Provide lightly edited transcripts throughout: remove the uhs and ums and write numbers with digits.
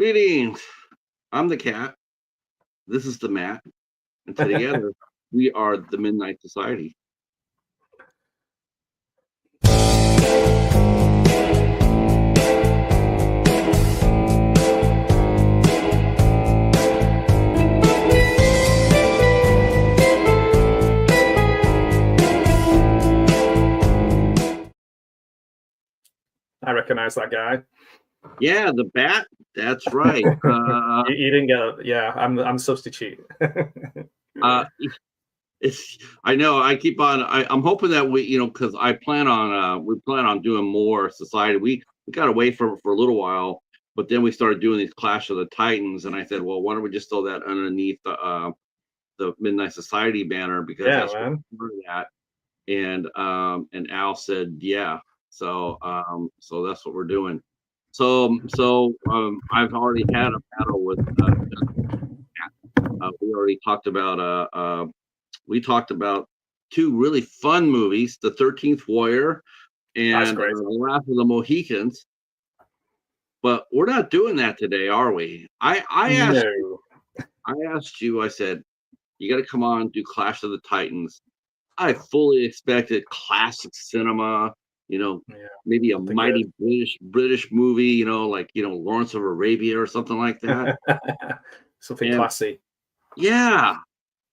Greetings. I'm the cat. This is the Matt. And together we are the Midnight Society. I recognize that guy. Yeah, the bat. That's right. You didn't get it. Yeah, I'm substitute. It's. I know. I keep on. I'm hoping that we, because we plan on doing more society. We got away from it for a little while, but then we started doing these Clash of the Titans, and I said, well, why don't we just throw that underneath the Midnight Society banner, because Yeah, that's man. part of that. And Al said, yeah. So that's what we're doing. So I've already had a battle with. We already talked about. We talked about two really fun movies: The 13th Warrior and The Last of the Mohicans. But we're not doing that today, are we? I asked you. I said, you got to come on and do Clash of the Titans. I fully expected classic cinema, maybe a mighty British movie, like Lawrence of Arabia or something like that. Something classy. Yeah,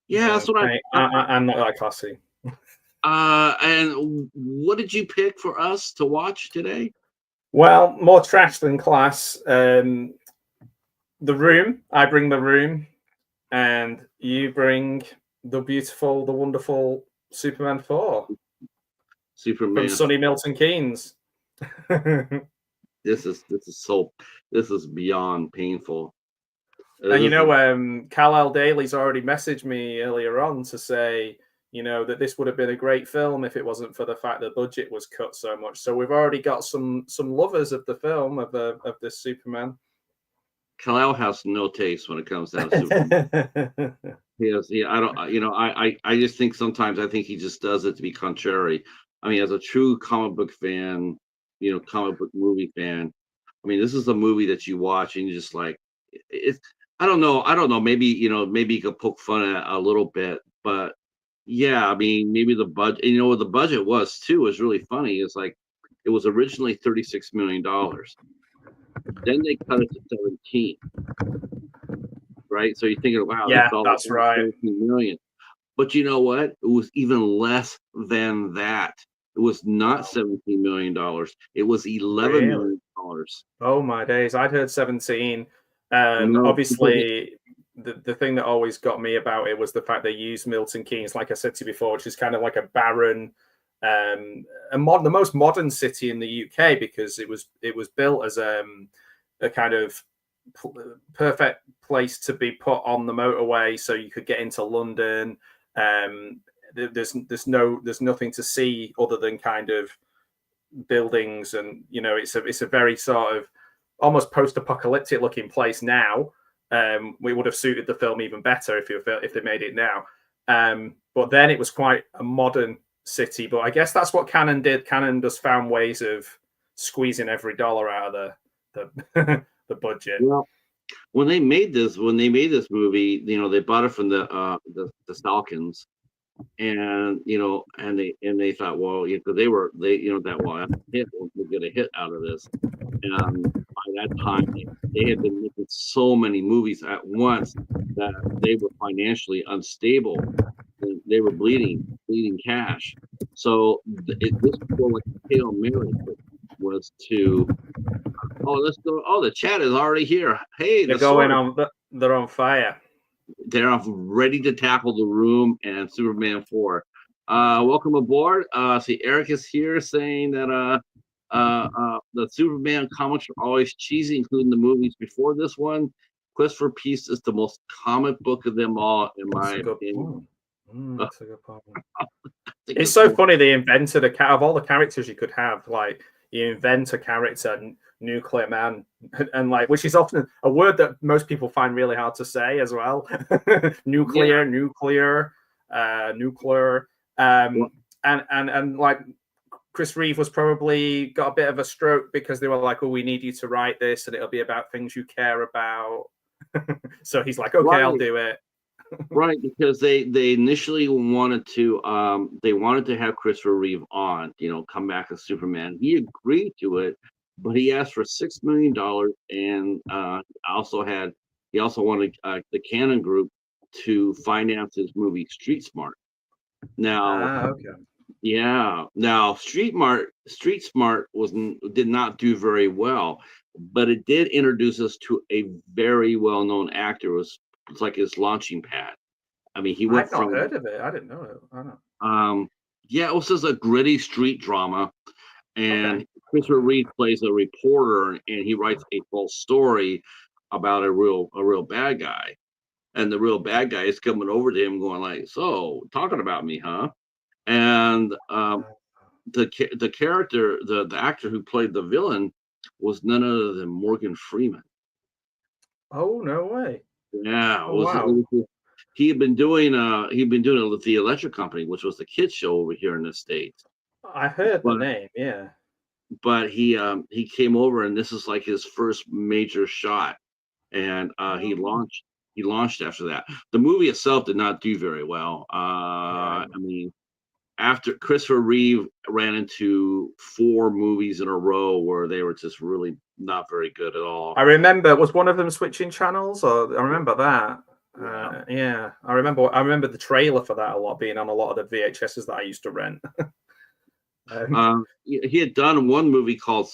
that's what I'm not that classy. And what did you pick for us to watch today? Well, more trash than class. The Room. I bring The Room, and you bring the beautiful, the wonderful Superman 4. Superman from Sonny Milton Keynes. This is beyond painful. And Kal-El Daly's already messaged me earlier on to say, that this would have been a great film if it wasn't for the fact the budget was cut so much. So we've already got some lovers of the film of this Superman. Kal-El has no taste when it comes down to Superman. I just think sometimes he just does it to be contrary. I mean, as a true comic book fan, comic book movie fan, I mean, this is a movie that you watch and you just like, it's. I don't know. Maybe maybe you could poke fun at it a little bit, but yeah, I mean, maybe the budget. What the budget was too was really funny. It's like it was originally $36 million. Then they cut it to 17. Right, so you're thinking, wow, yeah, that's right, 17 million. But you know what? It was even less than that. It was not $17 million. It was $11 million. Oh my days! I'd heard 17. Obviously, the thing that always got me about it was the fact they used Milton Keynes, like I said to you before, which is kind of like a barren, the most modern city in the UK, because it was built as a kind of perfect place to be put on the motorway, so you could get into London. There's nothing to see other than kind of buildings, and it's a very sort of almost post-apocalyptic looking place now. We would have suited the film even better if they made it now. But then it was quite a modern city. But I guess that's what Cannon did. Cannon just found ways of squeezing every dollar out of the budget. Well, when they made this movie, they bought it from the Salkins, and they thought, well, because we'll get a hit out of this. And by that time, they had been making so many movies at once that they were financially unstable. They were bleeding cash. So this was like a Hail Mary was to, let's go. Oh, the chat is already here. Hey, they're going on. They're on fire. They're ready to tackle The Room and Superman 4. Welcome aboard. See, Eric is here saying that the Superman comics are always cheesy, including the movies before this one. Quest for Peace is the most comic book of them all, in my opinion. That's a good point. It's so funny they invented of all the characters you could have, like you invent a character, Nuclear Man, and like, which is often a word that most people find really hard to say as well. nuclear, and like Chris Reeve was probably got a bit of a stroke because they were like, "Oh, we need you to write this, and it'll be about things you care about." So he's like, "Okay, I'll Right, do it." right, because they initially wanted to have Christopher Reeve on, come back as Superman. He agreed to it, but he asked for $6 million, and he also wanted the Cannon Group to finance his movie Street Smart. Now, Okay. yeah. Now, Street Smart did not do very well, but it did introduce us to a very well-known actor. It's like his launching pad. I mean, he went I've not from heard of it. I didn't know it. I don't. yeah, it was just a gritty street drama, Okay. and Christopher Reeve plays a reporter, and he writes a full story about a real bad guy, and the real bad guy is coming over to him, going like, "So, talking about me, huh?" And the character, the actor who played the villain, was none other than Morgan Freeman. Oh, no way. Yeah, Oh, wow. he'd been doing it with the Electric Company, which was the kids show over here in the States. I heard the But name. Yeah. he came over, and this is like his first major shot, and Oh, he launched after that. The movie itself did not do very well. yeah. I mean, after Christopher Reeve ran into 4 movies in a row where they were just really not very good at all. I remember. Was one of them switching channels? Or I remember that. Yeah. Yeah, I remember. I remember the trailer for that a lot, being on a lot of the VHSs that I used to rent. um, He had done one movie called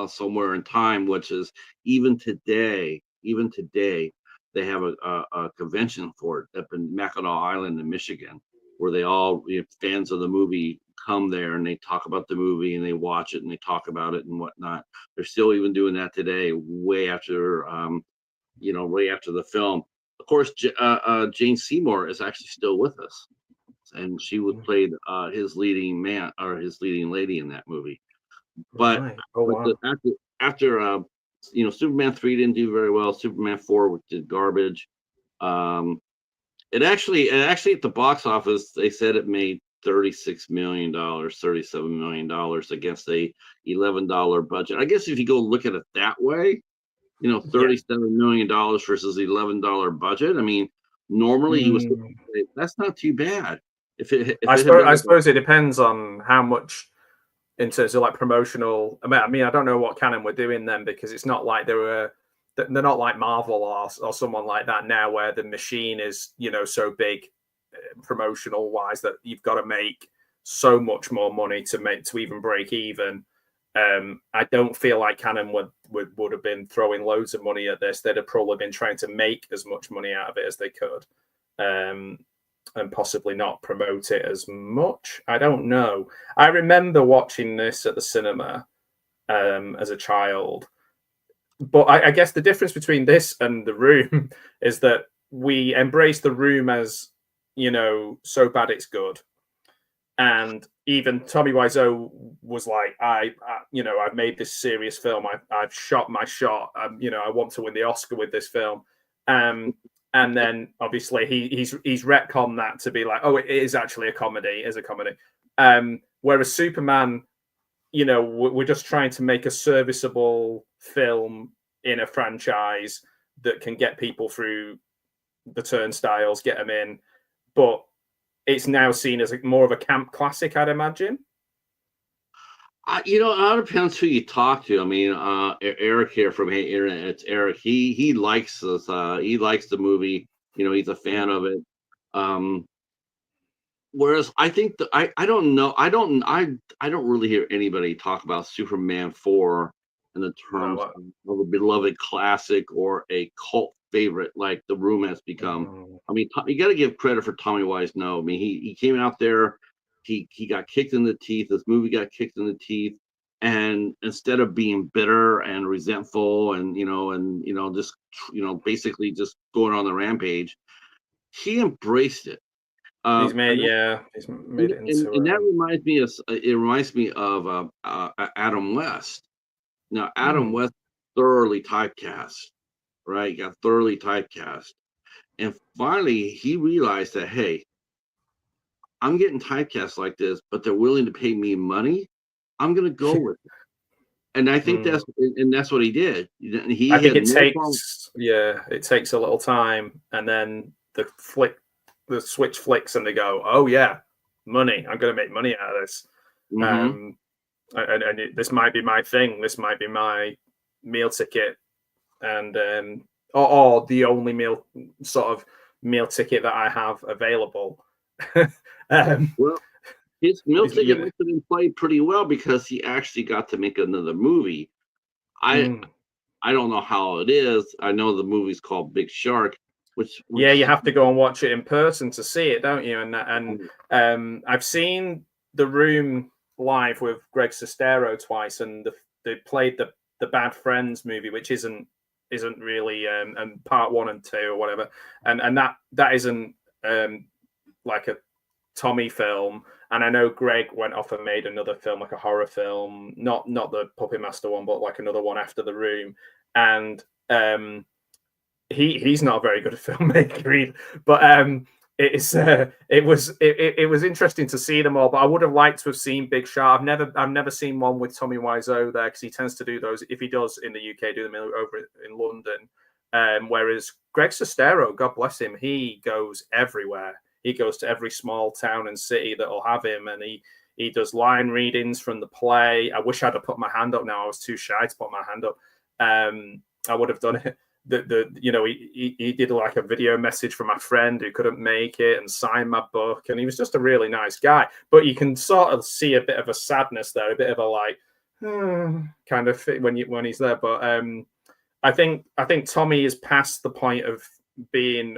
Somewhere in Time, which is even today, they have a convention for it up in Mackinac Island in Michigan, where they all, fans of the movie, come there and they talk about the movie and they watch it and they talk about it and whatnot. They're still even doing that today, way after the film. Of course, Jane Seymour is actually still with us, and she was played his leading man, or his leading lady, in that movie. But right. Oh, but wow. after Superman 3 didn't do very well. Superman 4 did garbage. Um, it actually at the box office, they said it made $36 million, $37 million against a $11 budget. I guess if you go look at it that way, Yeah. $37 million versus $11 budget. I mean, normally you would Mm. say that's not too bad. If I it had suppose. been I like a suppose it depends on how much in terms of like promotional. I mean, I don't know what Canon were doing then, because it's not like they were. They're not like Marvel or someone like that now, where the machine is so big promotional wise that you've got to make so much more money to even break even. I don't feel like Canon would have been throwing loads of money at this. They'd have probably been trying to make as much money out of it as they could, um, and possibly not promote it as much. I don't know. I remember watching this at the cinema as a child, but I guess the difference between this and The Room is that we embrace The Room as so bad it's good. And even Tommy Wiseau was like, I've made this serious film. I've shot my shot. I want to win the Oscar with this film. Um, and then obviously he's retconned that to be like, oh, it is actually a comedy. It is a comedy. Whereas Superman, we're just trying to make a serviceable film in a franchise that can get people through the turnstiles, get them in. But it's now seen as more of a camp classic, I'd imagine. it all depends who you talk to. I mean, Eric here from Hey Internet, it's Eric. He likes this. He likes the movie. He's a fan of it. Um, Whereas I think that I don't know. I don't really hear anybody talk about Superman 4 in the terms No, of a beloved classic or a cult favorite like The Room has become. no. I mean, you got to give credit for Tommy Wiseau. I mean, he came out there, he got kicked in the teeth. This movie got kicked in the teeth, and instead of being bitter and resentful and just basically just going on the rampage, he embraced it. He's And made, yeah, he's made it into and that reminds me of Adam West. Now, Adam hmm, West thoroughly typecast, right? Got thoroughly typecast, and finally he realized that, hey, I'm getting typecast like this, but they're willing to pay me money. I'm gonna go with it. And I think that's what he did. He I think had it no problem. it takes a little time, and then the switch flicks, and they go, "Oh yeah, money! I'm going to make money out of this." Mm-hmm. This might be my thing. This might be my meal ticket, and or the only meal ticket that I have available. Well, his meal You ticket know, must have been played pretty well because he actually got to make another movie. I mm. I don't know how it is. I know the movie's called Big Shark, Yeah, you which have to go and watch it in person to see it, don't you? And I've seen The Room live with Greg Sestero twice, and they played the Bad Friends movie, which isn't really part 1 and 2 or whatever, and that isn't like a Tommy film. And I know Greg went off and made another film, like a horror film, not the Puppet Master one, but like another one after The Room, and he's not a very good filmmaker either. But it was interesting to see them all. But I would have liked to have seen Big Shark. I've never seen one with Tommy Wiseau there, because he tends to do those, if he does in the UK, do them over in London. Whereas Greg Sestero, God bless him, he goes everywhere. He goes to every small town and city that'll have him, and he does line readings from the play. I wish I'd have put my hand up now. I was too shy to put my hand up. I would have done it. He did like a video message from my friend who couldn't make it and signed my book, and he was just a really nice guy. But you can sort of see a bit of a sadness there, a bit of a like kind of when he's there. But I think Tommy is past the point of being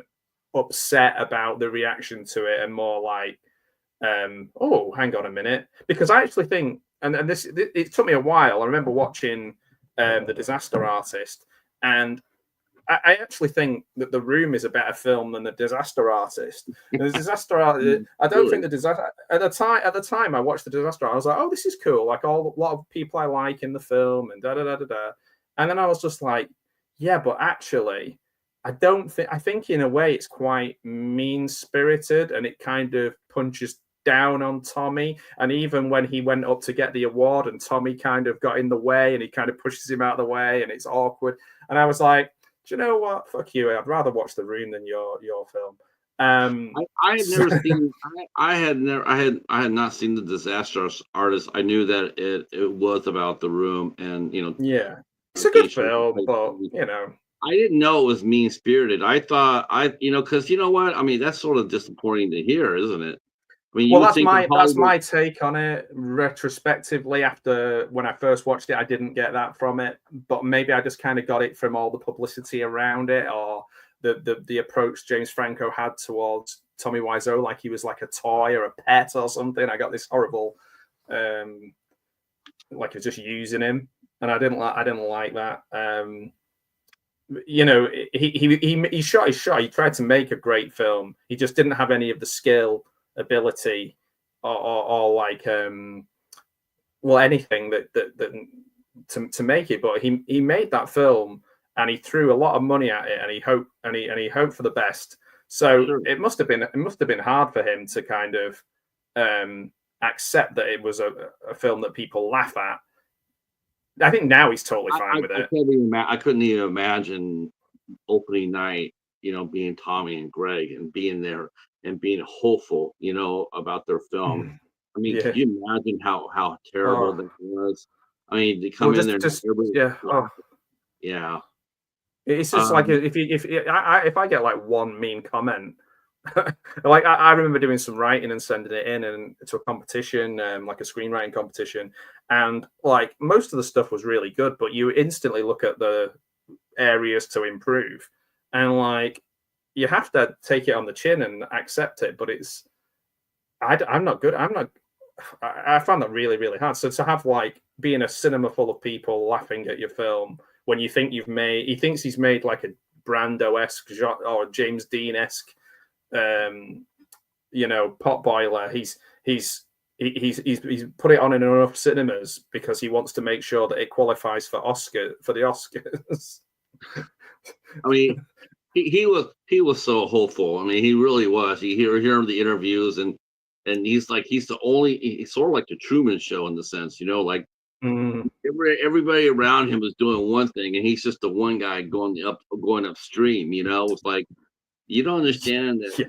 upset about the reaction to it, and more like oh, hang on a minute, because I actually think, and this it took me a while. I remember watching The Disaster Artist, and I actually think that The Room is a better film than The Disaster Artist. The Disaster Artist, I don't think the disaster at the time I watched The Disaster Artist, I was like, oh, this is cool. Like a lot of people I like in the film, and da da da da da. And then I was just like, yeah, but actually, I think in a way it's quite mean spirited, and it kind of punches down on Tommy. And even when he went up to get the award, and Tommy kind of got in the way, and he kind of pushes him out of the way, and it's awkward. And I was like, do you know what? Fuck you. I'd rather watch The Room than your film. I had never seen. I had not seen The Disaster Artist. I knew that it was about the room, and yeah, it's a good film, but I didn't know it was mean spirited. I thought because you know what? I mean, that's sort of disappointing to hear, isn't it? I mean, you well, would think that that's Hollywood. my take on it. Retrospectively, after when I first watched it, I didn't get that from it, but maybe I just kind of got it from all the publicity around it, or the approach James Franco had towards Tommy Wiseau, like he was like a toy or a pet or something. I got this horrible, like he was just using him, and I didn't like that. He shot his shot. He tried to make a great film. He just didn't have any of the skill, ability, or like anything that to make it. But he made that film, and he threw a lot of money at it, and he hoped for the best. So Sure. it must have been hard for him to kind of accept that it was a film that people laugh at. I think now he's totally fine with it. I couldn't even imagine opening night, being Tommy and Greg and being there and being hopeful, about their film. I mean, Yeah. could you imagine how terrible that was? I mean, they come Well, in there, yeah. Oh. Yeah. It's just like if I get like one mean comment, like I remember doing some writing and sending it in and to a competition, like a screenwriting competition, and like most of the stuff was really good, but you instantly look at the areas to improve, and like you have to take it on the chin and accept it. But I'm not good. I found that really, really hard. So to have like being a cinema full of people laughing at your film when you think he thinks he's made like a Brando-esque or James Dean-esque, pot boiler. He's put it on in enough cinemas because he wants to make sure that it qualifies for the Oscars. I mean, he was so hopeful. I mean, he really was. You hear the interviews, and and he's he's sort of like the Truman Show in the sense, like Mm, everybody around him is doing one thing, and he's just the one guy going upstream. It's like you don't understand that.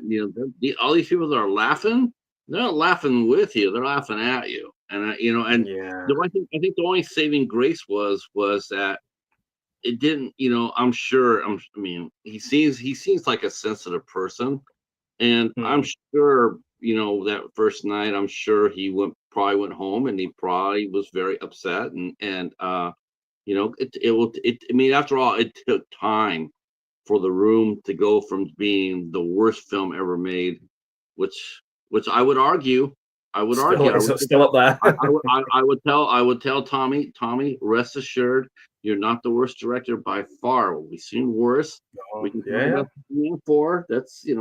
yeah, All these people that are laughing, they're not laughing with you; they're laughing at you. And yeah. I think the only saving grace was that it didn't. I'm sure. I mean, he seems like a sensitive person, and I'm Mm, sure, that first night, I'm sure he probably went home and he probably was very upset. I mean, after all, it took time for The Room to go from being the worst film ever made, which I would still, argue, it's still up I, I, there. would- I would tell Tommy, rest assured, you're not the worst director by far. We've seen worse. We Oh, can talk yeah, about four. That's yeah.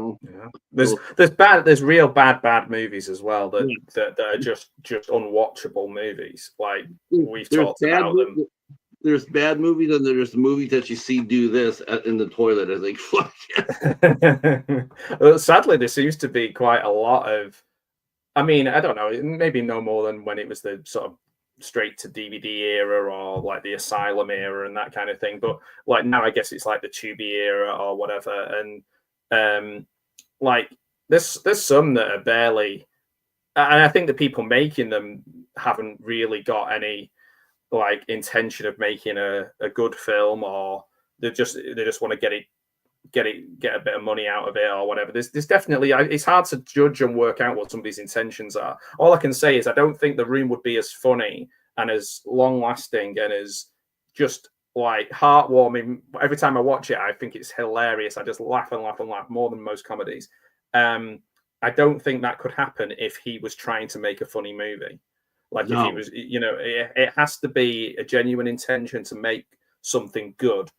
There's so there's real bad movies as well yeah. that are just unwatchable movies. Like we've There's talked bad about them. movies. There's bad movies, and there's movies that you see do this in the toilet. I think, fuck yes. Well, sadly, there seems to be quite a lot of. I mean, I don't know, maybe no more than when it was the sort of straight to DVD era or like the Asylum era and that kind of thing. But like now, I guess it's like the Tubi era or whatever. And like there's some that are barely. And I think the people making them haven't really got any like intention of making a good film, or they just want to get a bit of money out of it or whatever. There's definitely it's hard to judge and work out what somebody's intentions are. All I can say is I don't think The Room would be as funny and as long lasting and as just like heartwarming. Every time I watch it, I think it's hilarious. I just laugh and laugh and laugh more than most comedies. Um, I don't think that could happen if he was trying to make a funny movie. Like if he No, was, it has to be a genuine intention to make something good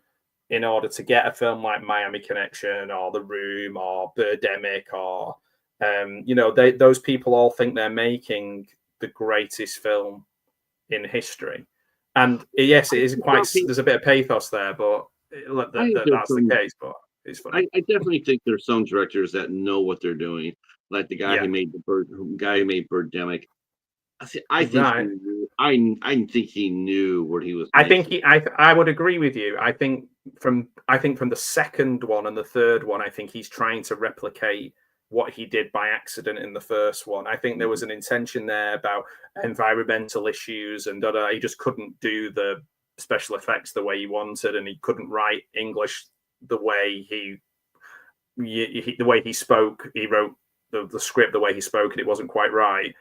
in order to get a film like Miami Connection or The Room or Birdemic or those people all think they're making the greatest film in history. And yes, I it is think quite. There's a bit of pathos there, but I think there's that's the some. case. But it's funny. I definitely think there's some directors that know what they're doing, like the guy Yeah, who made Birdemic. I think he right. knew. I think he knew what he was I think making. he. I would agree with you. I think from the second one and the third one, I think he's trying to replicate what he did by accident in the first one. I think there was an intention there about environmental issues and he just couldn't do the special effects the way he wanted, and he couldn't write English the way the way he spoke. He wrote the script the way he spoke, and it wasn't quite right.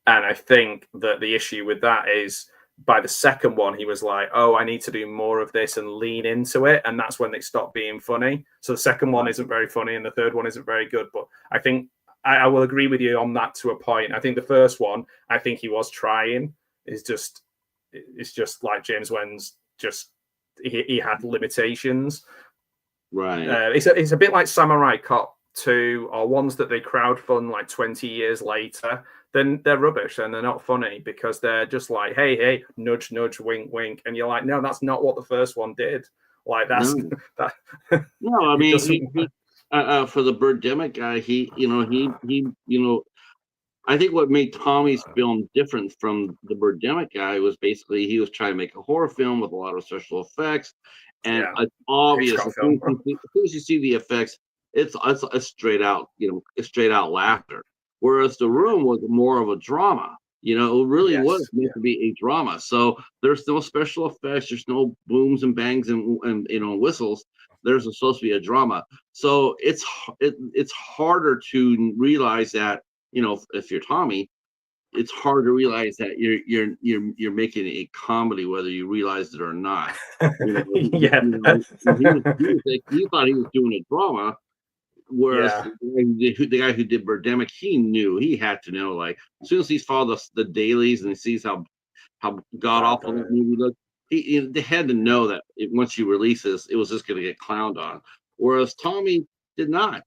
And I think that the issue with that is by the second one, he was like, oh, I need to do more of this and lean into it. And that's when they stopped being funny. So the second one Right. isn't very funny and the third one isn't very good. But I think I will agree with you on that to a point. I think the first one, I think he was trying. It's just like James Wen's just he had limitations. Right. It's a bit like Samurai Cop 2 or ones that they crowdfund like 20 years later. Then they're rubbish and they're not funny because they're just like, hey, nudge, nudge, wink, wink. And you're like, no, that's not what the first one did. Like that's No. that No. I it mean, doesn't. for the Birdemic guy, I think what made Tommy's film different from the Birdemic guy was basically he was trying to make a horror film with a lot of special effects, and Yeah, it's obvious Hitchcock film. as soon as you see the effects, it's straight out, it's straight out laughter. Whereas The Room was more of a drama. It really was Yes, meant yeah. to be a drama. So there's no special effects, there's no booms and bangs and whistles. There's supposed to be a drama. So it's harder to realize that if you're Tommy, it's hard to realize that you're making a comedy, whether you realize it or not. Yeah. He thought he was doing a drama, whereas Yeah. the guy who did Birdemic, he had to know. Like as soon as he saw the dailies and he sees how god Bad. awful that movie looked, they had to know that once you release this, it was just going to get clowned on. Whereas Tommy did not.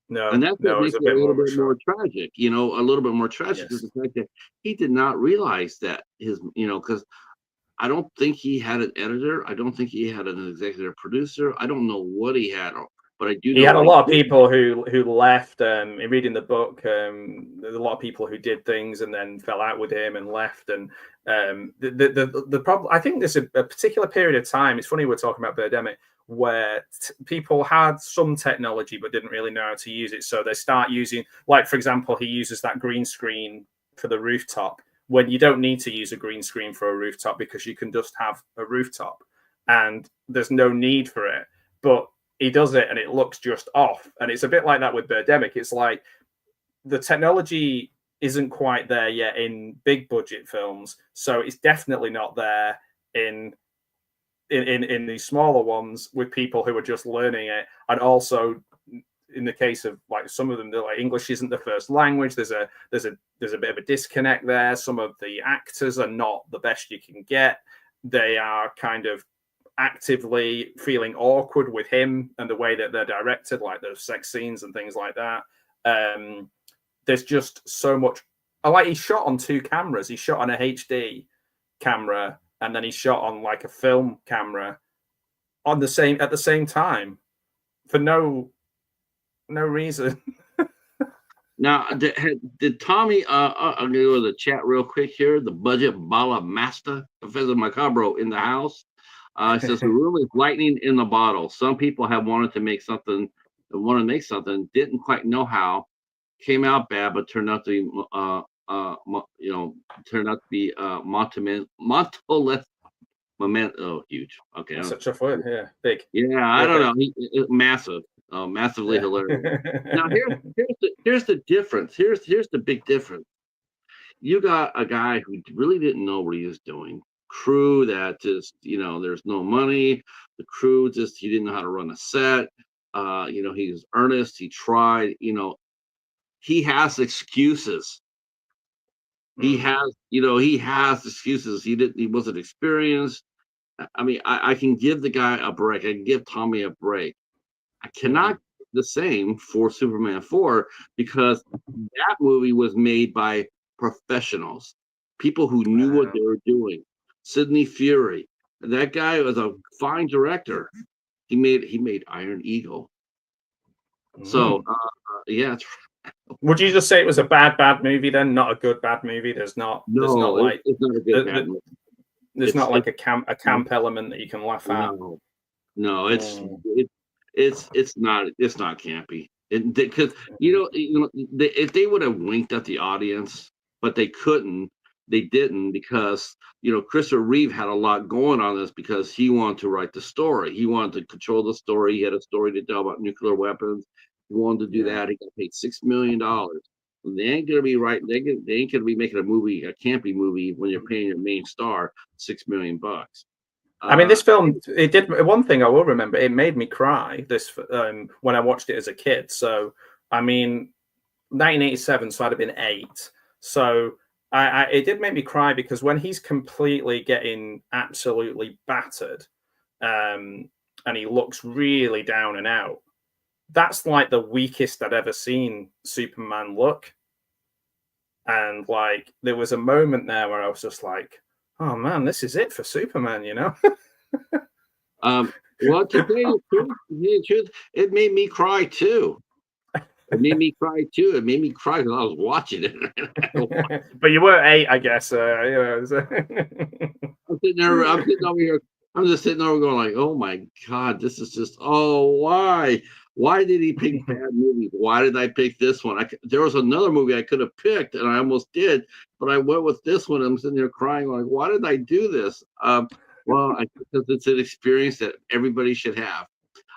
And No, that's what no, it's makes a it a bit more little of a bit more shock. tragic, a little bit more tragic is Yes. the fact that he did not realize that because I don't think he had an editor. I don't think he had an executive producer. I don't know what he had. but I do He know had a what he lot of did. people who left. In reading the book, there's a lot of people who did things and then fell out with him and left. And the problem, I think, there's a particular period of time. It's funny we're talking about Birdemic, where people had some technology but didn't really know how to use it. So they start using, like for example, he uses that green screen for the rooftop when you don't need to use a green screen for a rooftop because you can just have a rooftop and there's no need for it. But he does it and it looks just off. And it's a bit like that with Birdemic. It's like the technology isn't quite there yet in big budget films. So it's definitely not there in these smaller ones with people who are just learning it. And also in the case of like some of them, they're like English isn't the first language. There's a bit of a disconnect there. Some of the actors are not the best you can get. They are kind of actively feeling awkward with him and the way that they're directed, like those sex scenes and things like that. There's just so much. I like he shot on 2 cameras. He shot on a HD camera and then he shot on like a film camera on the same at the same time for no reason. Now, did Tommy? I'm gonna go to the chat real quick here. The budget bala master, Professor Macabro in the house. Says the room is lightning in a bottle. Some people have wanted to make something, didn't quite know how, came out bad, but turned out to be, Montoless memento, huge. Okay, Such a word, yeah, big. yeah, I don't know, massive, massively Yeah. hilarious. Now here's the difference. Here's the big difference. You got a guy who really didn't know what he was doing. Crew that just, there's no money. The crew just, he didn't know how to run a set. He was earnest. He tried. He has excuses. He has excuses. He wasn't experienced. I mean, I can give the guy a break. I can give Tommy a break. I cannot do the same for Superman 4 because that movie was made by professionals, people who knew what they were doing. Sidney Fury, that guy was a fine director. He made Iron Eagle. So yeah. Would you just say it was a bad movie then, not a good bad movie? There's not like it's not a good bad movie. There's not like a camp element that you can laugh at. No, it's not campy. Because if they would have winked at the audience, but they couldn't, they didn't because Christopher Reeve had a lot going on this because he wanted to write the story. He wanted to control the story. He had a story to tell about nuclear weapons. He wanted to do that. He got paid $6 million. They ain't gonna be right. They ain't gonna be making a campy movie when you're paying your main star $6 million. I mean, this film, it did one thing I will remember. It made me cry when I watched it as a kid. So, I mean, 1987, so I'd have been 8. So, it did make me cry because when he's completely getting absolutely battered, and he looks really down and out, that's like the weakest I'd ever seen Superman look. And like, there was a moment there where I was just like, oh man, this is it for Superman, Well, to tell you the truth, it made me cry too. It made me cry too. It made me cry because I was watching it. But you were 8, I guess. I'm sitting over here. I'm just sitting over going like, oh my God, this is just, why? Why did he pick bad movies? Why did I pick this one? There was another movie I could have picked, and I almost did, but I went with this one. I'm sitting there crying like, why did I do this? Well, because it's an experience that everybody should have.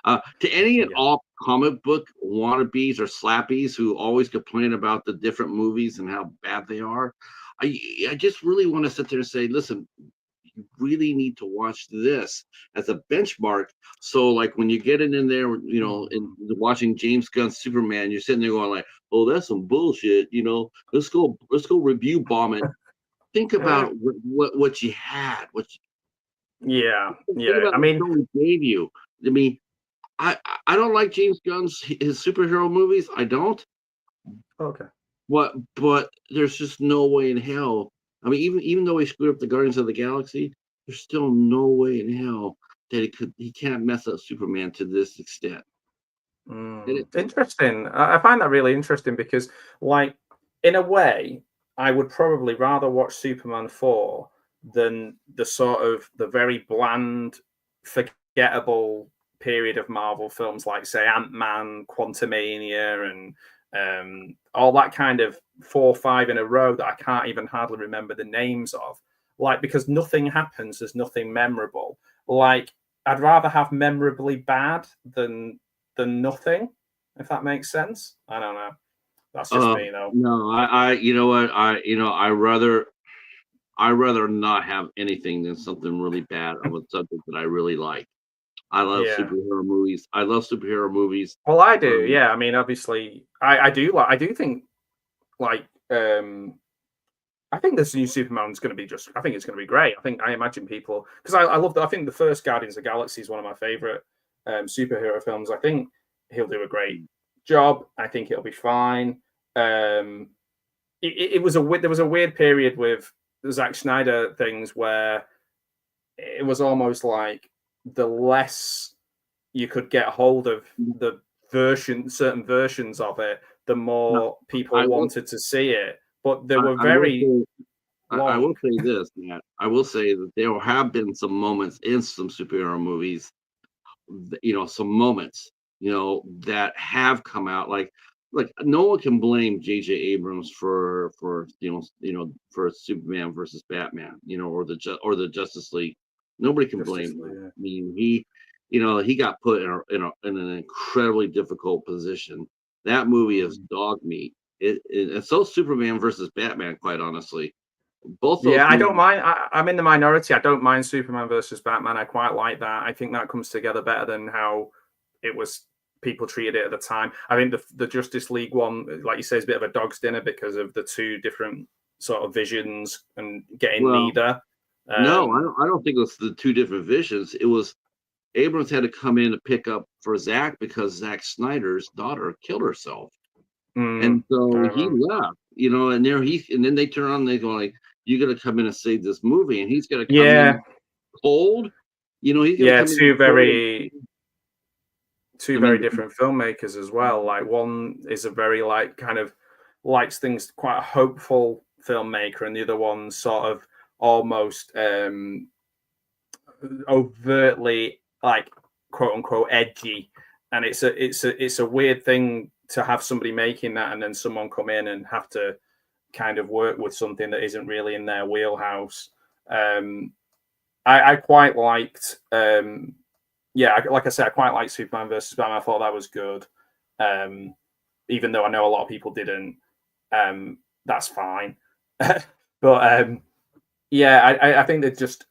To any and all comic book wannabes or slappies who always complain about the different movies and how bad they are, I just really want to sit there and say, listen, you really need to watch this as a benchmark. So like when you get it in there, and watching James Gunn's Superman, you're sitting there going like, oh, that's some bullshit. Let's go review bomb it. Think about what you had. I mean, gave you. I mean, I don't like James Gunn's his superhero movies. I don't. Okay. But there's just no way in hell. I mean, even though he screwed up the Guardians of the Galaxy, there's still no way in hell that he can't mess up Superman to this extent. Interesting. I find that really interesting because, like, in a way, I would probably rather watch Superman 4 than the sort of the very bland, forgettable period of Marvel films, like, say, Ant-Man, Quantumania, and all that kind of 4 or 5 in a row that I can't even hardly remember the names of. Like, because nothing happens, there's nothing memorable. Like, I'd rather have memorably bad than nothing, if that makes sense. I don't know. That's just me, though. No, you know what, I rather not have anything than something really bad of a subject that I really like. I love Yeah. superhero movies. I love superhero movies. Well, I do. Um, Yeah. I mean, obviously, I do like. I do think like. I think this new Superman's going to be just. I think it's going to be great. I imagine people because I love. I think the first Guardians of the Galaxy is one of my favorite superhero films. I think he'll do a great job. I think it'll be fine. Um, it was there was a weird period with the Zack Snyder things where it was almost like the less you could get hold of the certain versions of it, the no, more people I will wanted to see it. But they were I will very say I will long. say this, Matt. I will say that there have been some moments in some superhero movies, some moments, that have come out like no one can blame J.J. Abrams for for Superman versus Batman, or the Justice League. Nobody can blame Justice him. League. I mean, he got put in an incredibly difficult position. That movie is dog meat. And so Superman versus Batman, quite honestly. Both those Yeah, I don't movies. mind. I'm in the minority. I don't mind Superman versus Batman. I quite like that. I think that comes together better than how it was people treated it at the time. I think the Justice League one, like you say, is a bit of a dog's dinner because of the two different sort of visions and getting Well, neither. no, I Um, don't. I don't think it was the two different visions. It was Abrams had to come in to pick up for Zack because Zack Snyder's daughter killed herself, and I so he remember. left. And then they turn on. And they go like, "You got to come in and save this movie," and he's got to come Yeah, in cold. He's got to yeah, come in cold. two I very mean, different filmmakers as well. Like one is a very like kind of likes things quite a hopeful filmmaker, and the other one's sort of almost overtly like quote unquote edgy. And it's a weird thing to have somebody making that and then someone come in and have to kind of work with something that isn't really in their wheelhouse. Um, I quite liked yeah, like I said, I quite like Superman versus Batman. I thought that was good, even though I know a lot of people didn't. That's fine, but yeah, I think that just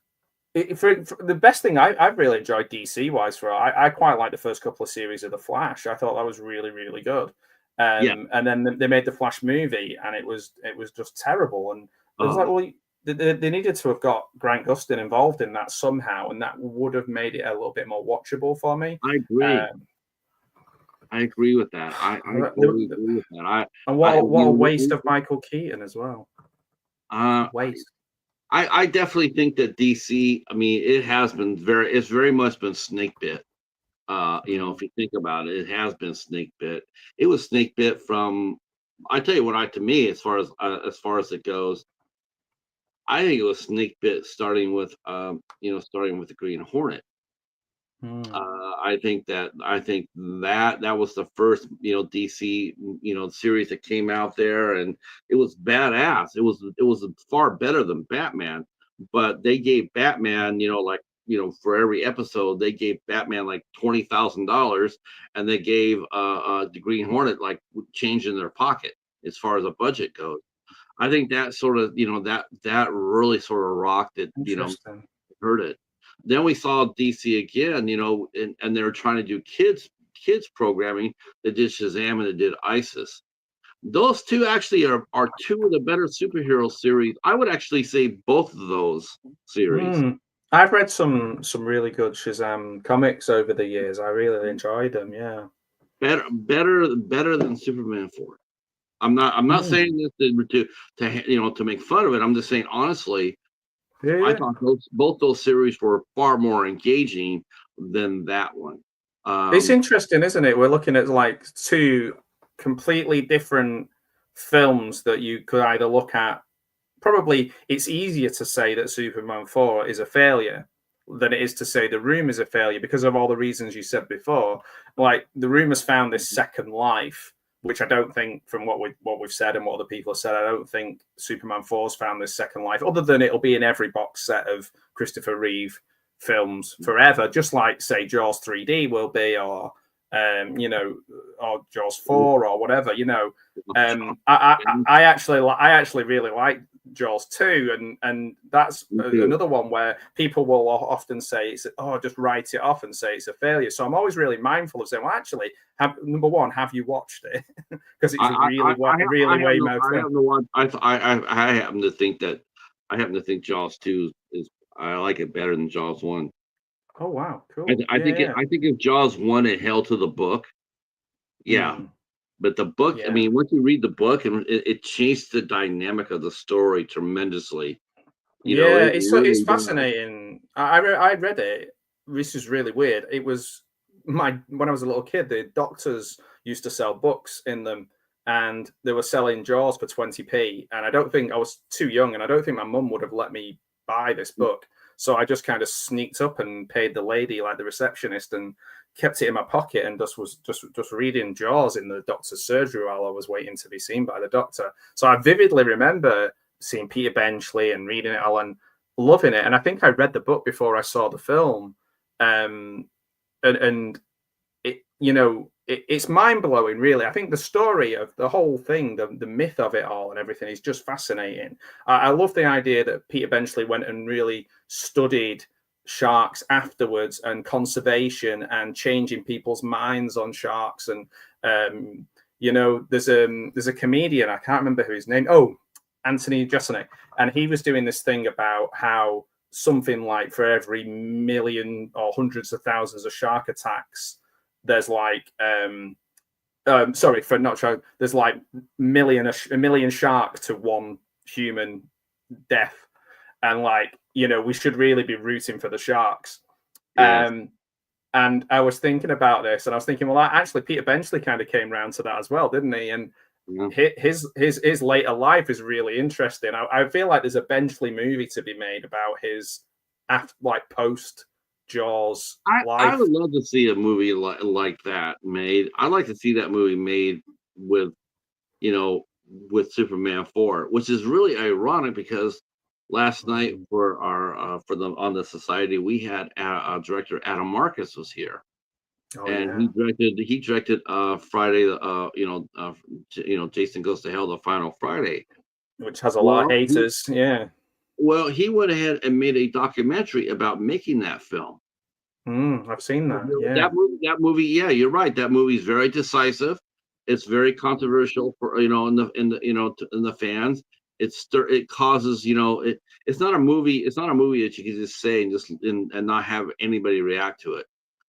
for the best thing I've really enjoyed DC wise for I quite like the first couple of series of the Flash. I thought that was really good. yeah. And then they made the Flash movie, and it was just terrible. And it was like, Oh, well, they needed to have got Grant Gustin involved in that somehow, and that would have made it a little bit more watchable for me. I agree. Um, I agree with that. I totally and agree with that. what what a waste We, of Michael Keaton as well. uh, Waste. I definitely think that DC. I mean, it's very much been snake bit. If you think about it, it has been snake bit. It was snake bit from. I tell you what, to me, as far as it goes, I think it was snake bit starting with the Green Hornet. Mm. I think that was the first DC series that came out there, and it was badass. It was far better than Batman, but they gave Batman for every episode they gave Batman like $20,000, and they gave the Green Hornet like change in their pocket as far as a budget goes. I think that sort of that really sort of rocked it, Interesting. heard it. Then we saw DC again, and they were trying to do kids programming. They did Shazam and they did ISIS. Those two actually are two of the better superhero series. I would actually say both of those series Hmm. I've read some really good Shazam comics over the years. I really enjoyed them. Yeah. better than Superman 4. I'm not Hmm. saying this to make fun of it. I'm just saying honestly, Yeah. I Yeah. thought both those series were far more engaging than that one. It's Um, interesting, isn't it? We're looking at like two completely different films that you could either look at. Probably it's easier to say that Superman 4 is a failure than it is to say The Room is a failure because of all the reasons you said before. Like The Room has found this second life, which I don't think, from what we've said and what other people have said, I don't think Superman 4's found this second life, other than it'll be in every box set of Christopher Reeve films forever, just like say Jaws 3D will be, or or Jaws 4 or whatever. I actually really like Jaws 2, and that's another one where people will often say it's just write it off and say it's a failure. So I'm always really mindful of saying, well, actually, number one, have you watched it? Because it's a really way mouth I film. have no one. I happen to think that I happen to think Jaws 2 is I like it better than Jaws 1. Oh wow, cool. I think if Jaws 1 had held to the book, yeah. Mm, But the book, I yeah. mean, once you read the book, and it changed the dynamic of the story tremendously. Yeah, It it's really does. fascinating. I read it. This is really weird. It was when I was a little kid, the doctors used to sell books in them, and they were selling Jaws for 20p. And I don't think I was too young, and I don't think my mum would have let me buy this book. So I just kind of sneaked up and paid the lady, like the receptionist, and kept it in my pocket, and was just reading Jaws in the doctor's surgery while I was waiting to be seen by the doctor. So I vividly remember seeing Peter Benchley and reading it all and loving it. And I think I read the book before I saw the film. Um, and it, it's mind blowing, really. I think the story of the whole thing, the myth of it all and everything is just fascinating. I love the idea that Peter Benchley went and really studied sharks afterwards and conservation and changing people's minds on sharks. And, there's a comedian, I can't remember who his name. Oh, Anthony Jeselnik, and he was doing this thing about how something like for every million or hundreds of thousands of shark attacks, there's like sorry for not sure, there's like a million shark to one human death, and like we should really be rooting for the sharks. Yes. And I was thinking about this, and I was thinking, well, actually, Peter Benchley kind of came around to that as well, didn't he? And Yeah. his later life is really interesting. I feel like there's a Benchley movie to be made about his like post Jaws I life. would love to see a movie like that made. I'd like to see that movie made with, you know, with Superman 4, which is really ironic because last night for our for the on the society we had director Adam Marcus was here, Oh and yeah, he directed Friday Jason Goes to Hell, the final Friday. which has a lot of Well, he haters. Yeah, he went ahead and made a documentary about making that film. I've seen that. Yeah, That movie, yeah, you're right. That movie is very decisive. It's very controversial for in the fans. It causes it's not a movie. It's not a movie that you can just say and not have anybody react to it.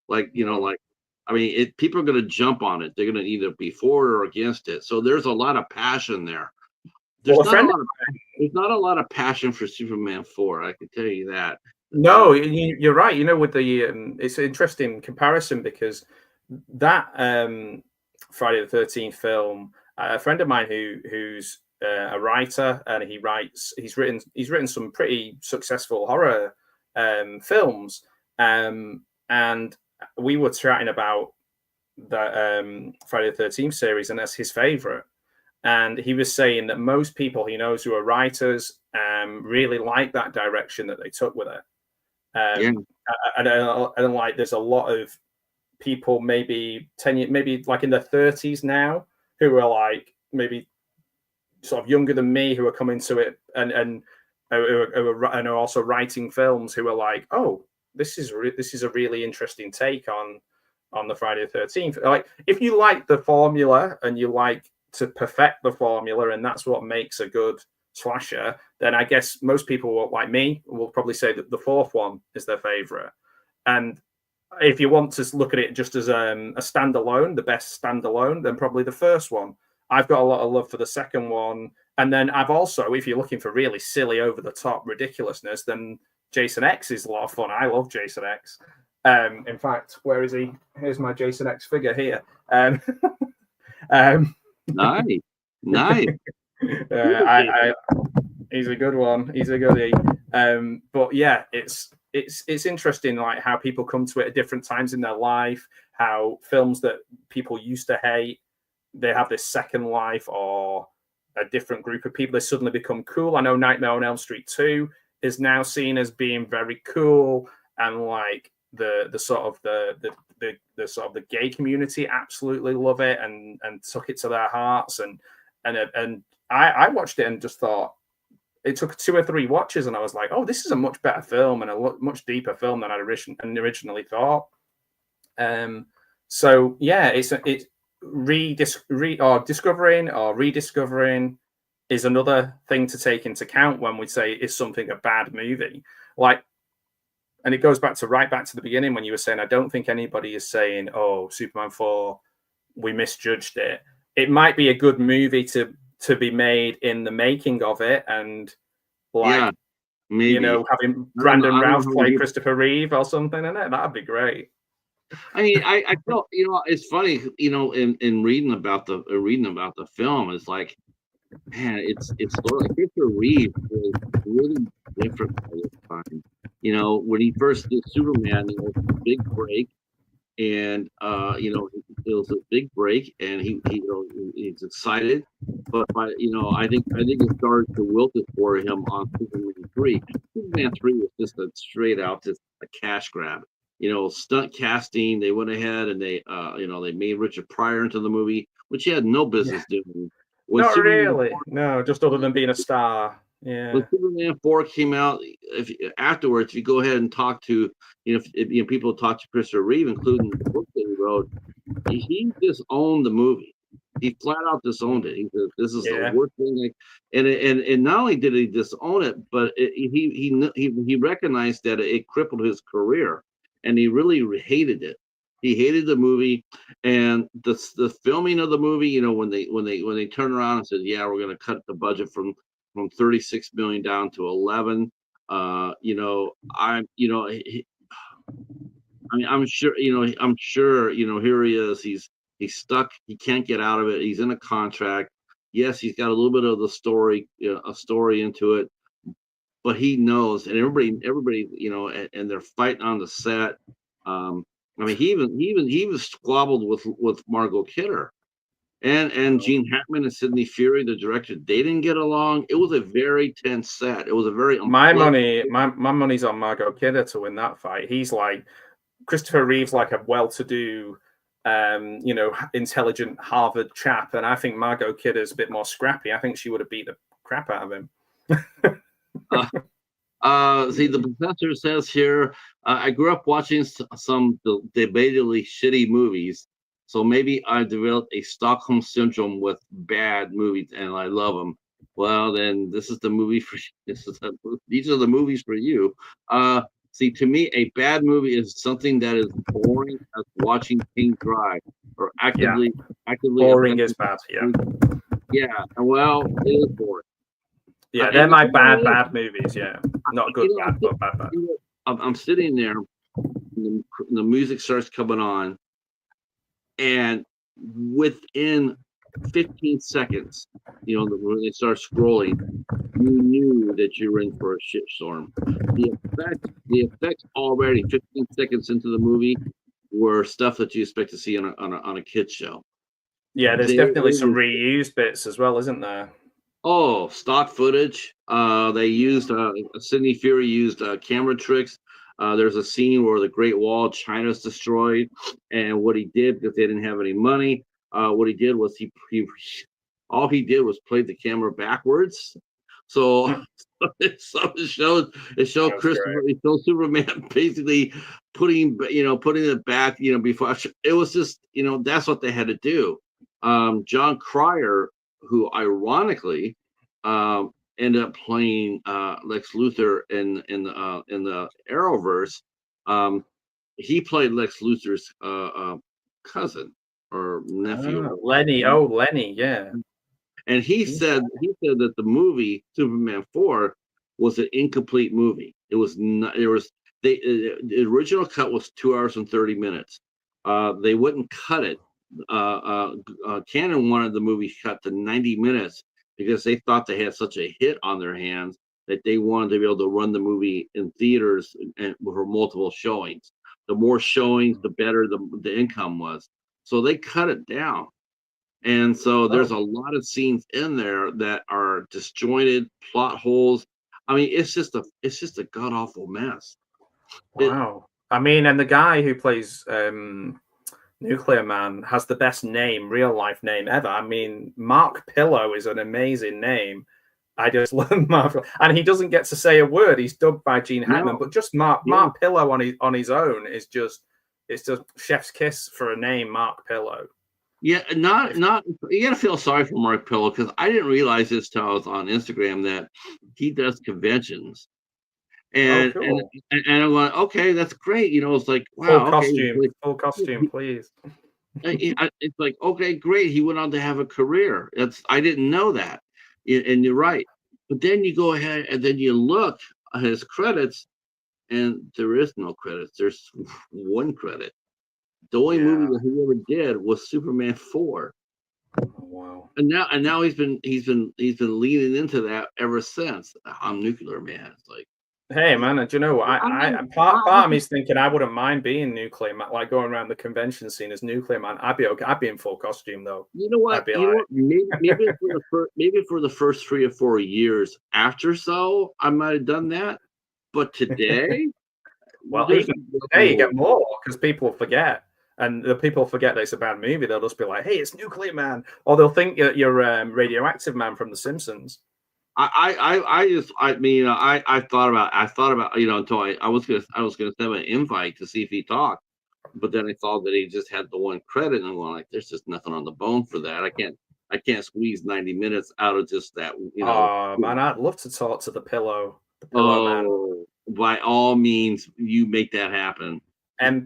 Like no. like I mean, people are going to jump on it. They're going to either be for or against it. So there's a lot of passion there. Well, There's a not a friend. lot of there's not a lot of passion for Superman 4. I can tell you that. Uh, No, you're right. With the it's an interesting comparison because that Friday the 13th film, a friend of mine who's a writer, and he's written some pretty successful horror films, and we were chatting about that Friday the 13th series, and that's his favorite. And he was saying that most people he knows who are writers really like that direction that they took with it. yeah. And like there's a lot of people maybe 10 years, maybe like in their 30s now, who are like maybe sort of younger than me, who are coming to it and are also writing films, who are like, oh, this is a really interesting take on the Friday the 13th. Like, if you like the formula and you like to perfect the formula, and that's what makes a good slasher, then I guess most people will, like me, will probably say that the fourth one is their favorite. And if you want to look at it just as a standalone, the best standalone, then probably the first one. I've got a lot of love for the second one. And then I've also, if you're looking for really silly, over the top ridiculousness, then Jason X is a lot of fun. I love Jason X. In fact, where is he? Here's my Jason X figure here. Um, Nice, nice. I he's a good one. He's a goodie. But yeah, it's interesting, like how people come to it at different times in their life. How films that people used to hate, they have this second life, or a different group of people, they suddenly become cool. I know Nightmare on Elm Street 2 is now seen as being very cool, and like the sort of the sort of the gay community absolutely love it and took it to their hearts, and I watched it and just thought, it took 2 or 3 watches and I was like, oh, this is a much better film and a much deeper film than I originally thought. So yeah, it's discovering or rediscovering is another thing to take into account when we say, is something a bad movie? Like, and it goes back to the beginning when you were saying, I don't think anybody is saying, oh, Superman 4, we misjudged it. It might be a good movie to be made in the making of it, and like, yeah, maybe, you know, having Brandon Routh play Christopher Reeve or something in it, that'd be great. I mean, I felt, you know, it's funny, you know, in reading about the film, it's like, man, it's sort of like Christopher Reeve was really different by this time. You know, when he first did Superman, you know, it was a big break, and you know, it was a big break, and he you know, he's excited, but you know, I think it started to wilt it for him on Superman 3. Superman 3 was just a straight out just a cash grab. You know, stunt casting. They went ahead and they you know, they made Richard Pryor into the movie, which he had no business doing. When Not Superman really. 4, no, just other than being a star. Yeah. When Superman 4 came out, afterwards, if you go ahead and talk to, you know, if you know, people talk to Christopher Reeve, including the book that he wrote, he disowned the movie. He flat out disowned it. He said, "This is the worst thing." And not only did he disown it, but he recognized that it crippled his career, and he really hated it. He hated the movie, and the filming of the movie. You know, when they turn around and said, "Yeah, we're going to cut the budget from 36 million down to 11." You know, I mean, I'm sure, you know, here he is. He's stuck. He can't get out of it. He's in a contract. Yes, he's got a little bit of the story, a story into it, but he knows, and everybody, you know, and they're fighting on the set. I mean, he even squabbled with Margot Kidder, and Gene Hackman and Sidney Furie, the director. They didn't get along. It was a very tense set. It was a very my money's on Margot Kidder to win that fight. He's like, Christopher Reeve's like a well-to-do, you know, intelligent Harvard chap, and I think Margot Kidder's a bit more scrappy. I think she would have beat the crap out of him. See, the professor says here, I grew up watching some debatably shitty movies, so maybe I developed a Stockholm syndrome with bad movies, and I love them. Well, then this is the movie for these are the movies for you. See, to me, a bad movie is something that is boring as watching paint dry, or actively boring is bad. Yeah. Well, it is boring. Yeah, they're my bad movies. Yeah, not good bad, but bad. I'm sitting there, and the music starts coming on, and within 15 seconds, you know, when they start scrolling, you knew that you were in for a shitstorm. The effects already 15 seconds into the movie were stuff that you expect to see on a kids show. Yeah, there's definitely some reused bits as well, isn't there? Oh, stock footage. They used Sidney Furie used camera tricks. There's a scene where the Great Wall of China is destroyed, and what he did, because they didn't have any money, what he did was he all he did was play the camera backwards. So it showed Christopher, it showed Superman basically putting it back, you know, before it was just, you know, that's what they had to do. John Cryer, who ironically ended up playing Lex Luthor in the Arrowverse. He played Lex Luthor's cousin or nephew. Lenny. Oh, Lenny, yeah. And he said that the movie Superman 4 was an incomplete movie. It was not. the original cut was 2 hours and 30 minutes. They wouldn't cut it. Canon wanted the movie cut to 90 minutes because they thought they had such a hit on their hands that they wanted to be able to run the movie in theaters and for multiple showings. The more showings, the better the income was. So they cut it down. And so there's a lot of scenes in there that are disjointed, plot holes. I mean, it's just a god awful mess. Wow. I mean, and the guy who plays Nuclear Man has the best name, real life name ever. I mean, Mark Pillow is an amazing name. I just love Mark, and he doesn't get to say a word. He's dubbed by Gene Hackman, but just Mark Pillow on his own is just chef's kiss for a name, Mark Pillow. Yeah, not you gotta feel sorry for Mark Pillow because I didn't realize this till I was on Instagram that he does conventions. And cool. and I'm like, okay, that's great. You know, it's like, wow, full costume, please. It's like, okay, great. He went on to have a career. I didn't know that, and you're right. But then you go ahead and then you look at his credits, and there is no credits. There's one credit. The only movie that he ever did was Superman 4. Oh, wow. And now he's been leaning into that ever since. I'm Nuclear Man. It's like, hey man, do you know what? Part of me's thinking I wouldn't mind being Nuclear Man, like going around the convention scene as Nuclear Man. I'd be okay. I'd be in full costume though. You know what? Maybe for the first 3 or 4 years after, so I might have done that. But today, well, even today you get more because people forget. And the people forget that it's a bad movie. They'll just be like, "Hey, it's Nuclear Man," or they'll think you're Radioactive Man from The Simpsons. I thought about until I was gonna send him an invite to see if he talked, but then I saw that he just had the one credit, and I'm like, there's just nothing on the bone for that. I can't squeeze 90 minutes out of just that. Oh man, I'd love to talk to the Pillow Man. By all means, you make that happen.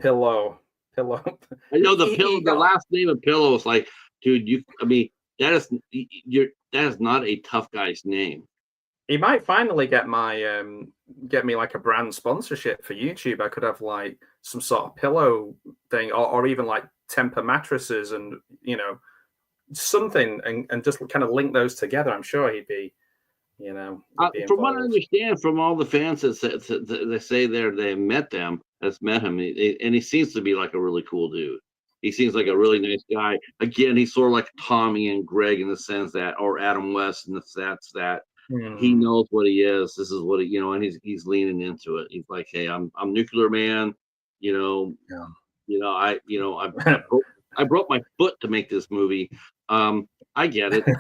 Pillow. I know the last name of Pillow is like, dude, that is not a tough guy's name. He might finally get me like a brand sponsorship for YouTube. I could have like some sort of pillow thing, or even like Temper mattresses, and something, and just kind of link those together. I'm sure he'd be, from what I understand from all the fans that they say they met him, has met him, and he seems to be like a really cool dude. He seems like a really nice guy. Again, he's sort of like Tommy and Greg in the sense that, or Adam West in the sense that he knows what he is. This is what and he's leaning into it. He's like, hey, I'm Nuclear Man. I broke my foot to make this movie. I get it, and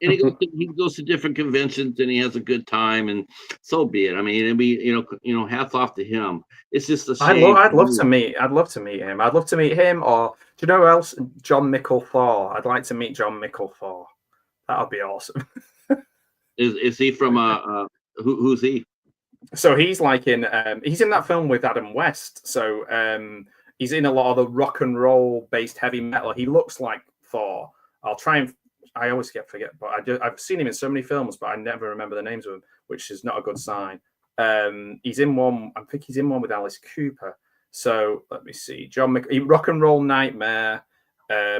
he goes to different conventions and he has a good time, and so be it. I mean, it'd be hats off to him. It's just a shame. I'd love to meet him. I'd love to meet him, or do you know who else? John Mickle-Thor. I'd like to meet John Mickle-Thor. That would be awesome. Is he from who's he? So he's like he's in that film with Adam West. So he's in a lot of the rock and roll based heavy metal. He looks like Thor. I always forget, but I've seen him in so many films, but I never remember the names of them, which is not a good sign. He's in one. I think he's in one with Alice Cooper. So let me see. Rock and Roll Nightmare.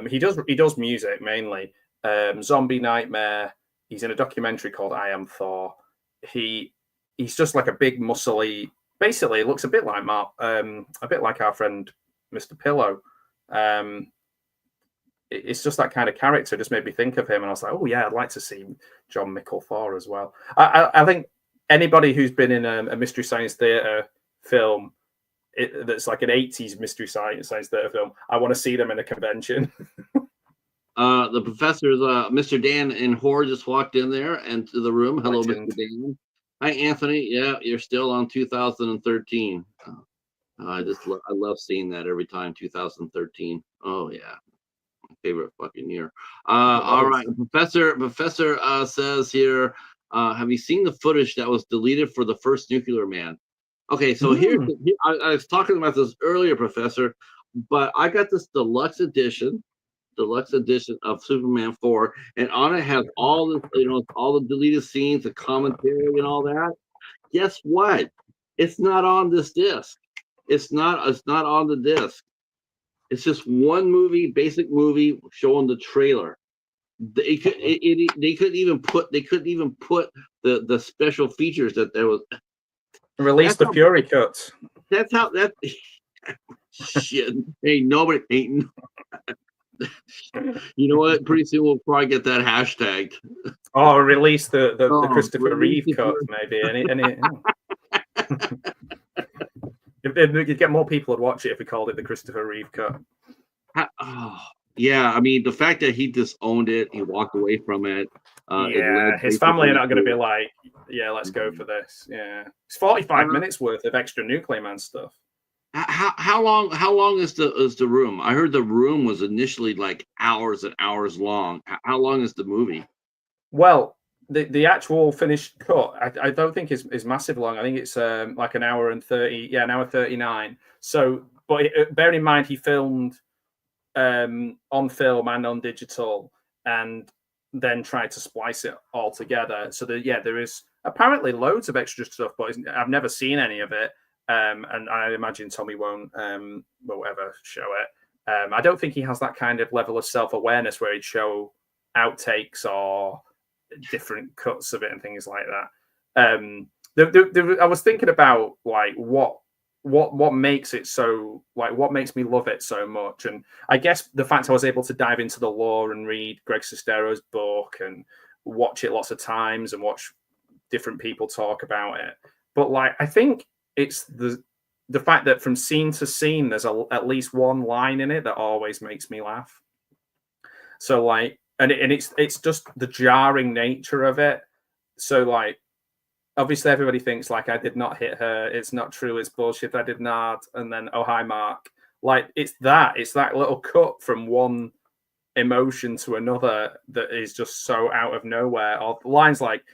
He does music mainly. Zombie Nightmare. He's in a documentary called I Am Thor. He's just like a big muscly. Basically, it looks a bit like a bit like our friend Mr. Pillow. It's just that kind of character. Just made me think of him, and I was like, oh yeah, I'd like to see John Mickle-Thor as well. I think anybody who's been in a Mystery Science Theater film that's like an 80s Mystery Science Theater film, I want to see them in a convention. The professors, Mr. Dan and Hoare just walked in there and to the room. Hello, Legend. Mr. Dan. Hi, Anthony. Yeah, you're still on 2013. I love seeing that every time. 2013. Oh yeah, my favorite fucking year. All right, Professor says here, have you seen the footage that was deleted for the first Nuclear Man? Okay, so I was talking about this earlier, Professor, but I got this deluxe edition of Superman 4, and on it has all the all the deleted scenes, the commentary, and all that. Guess what? It's not on this disc. It's not on the disc. It's just one movie, basic movie showing the trailer. They couldn't even put the special features that there was. Release the Fury cuts. That's how that shit. Ain't nobody ain't. You know what? Pretty soon we'll probably get that hashtagged. Oh, release the Christopher Reeve cut, maybe. You'd get more people would watch it if we called it the Christopher Reeve cut. Yeah, I mean, the fact that he disowned it, he walked away from it. His family are not going to be like, yeah, let's go for this. Yeah, it's 45 minutes worth of extra Nuclear Man stuff. How long is the room? I heard the room was initially like hours and hours long. How long is the movie? Well, the actual finished cut, I don't think is massive long. I think it's like an hour and 30. Yeah, an hour 39. So, but bearing in mind he filmed on film and on digital, and then tried to splice it all together. So there is apparently loads of extra stuff, but I've never seen any of it. And I imagine Tommy won't ever show it. I don't think he has that kind of level of self-awareness where he'd show outtakes or different cuts of it and things like that. I was thinking about like what makes it so, like, what makes me love it so much, and I guess the fact I was able to dive into the lore and read Greg Sestero's book and watch it lots of times and watch different people talk about it. But like, I think it's the fact that from scene to scene, there's at least one line in it that always makes me laugh. So like, and it's just the jarring nature of it. So like, obviously everybody thinks like, I did not hit her. It's not true. It's bullshit. I did not. And then, oh, hi, Mark. Like, it's that little cut from one emotion to another that is just so out of nowhere. Or lines like,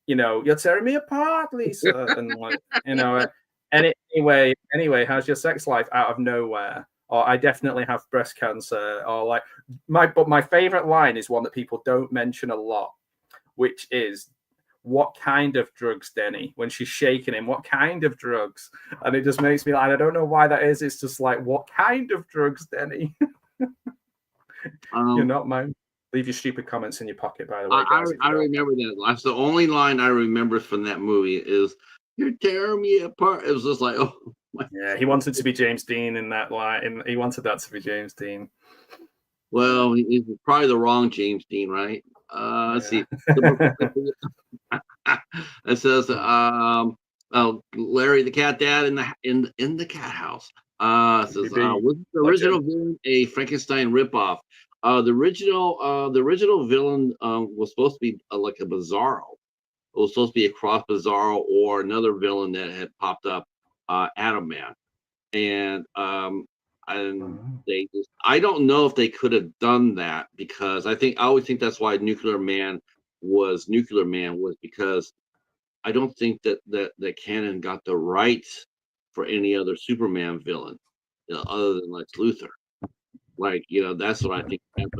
you're tearing me apart, Lisa. And like, and anyway, how's your sex life? Out of nowhere. Or I definitely have breast cancer. Or like, my favorite line is one that people don't mention a lot, which is, what kind of drugs, Denny? When she's shaking him, what kind of drugs? And it just makes me like, I don't know why that is. It's just like, what kind of drugs, Denny? You're not mine. Leave your stupid comments in your pocket, by the way, guys. I remember that. That's the only line I remember from that movie is, you're tearing me apart. It was just like, oh my. Yeah, he wanted to be James Dean in that line. He wanted that to be James Dean. Well, he's probably the wrong James Dean, right? Let's see. It says, Larry the Cat Dad in the cat house. It says, was the original villain a Frankenstein ripoff? The original villain was supposed to be like a Bizarro. It was supposed to be a cross Bizarro or another villain that had popped up, Atom Man, and they just, I don't know if they could have done that, because I always think that's why Nuclear Man was because I don't think that Canon got the rights for any other Superman villain, other than Lex Luthor. Like, that's what I think. I think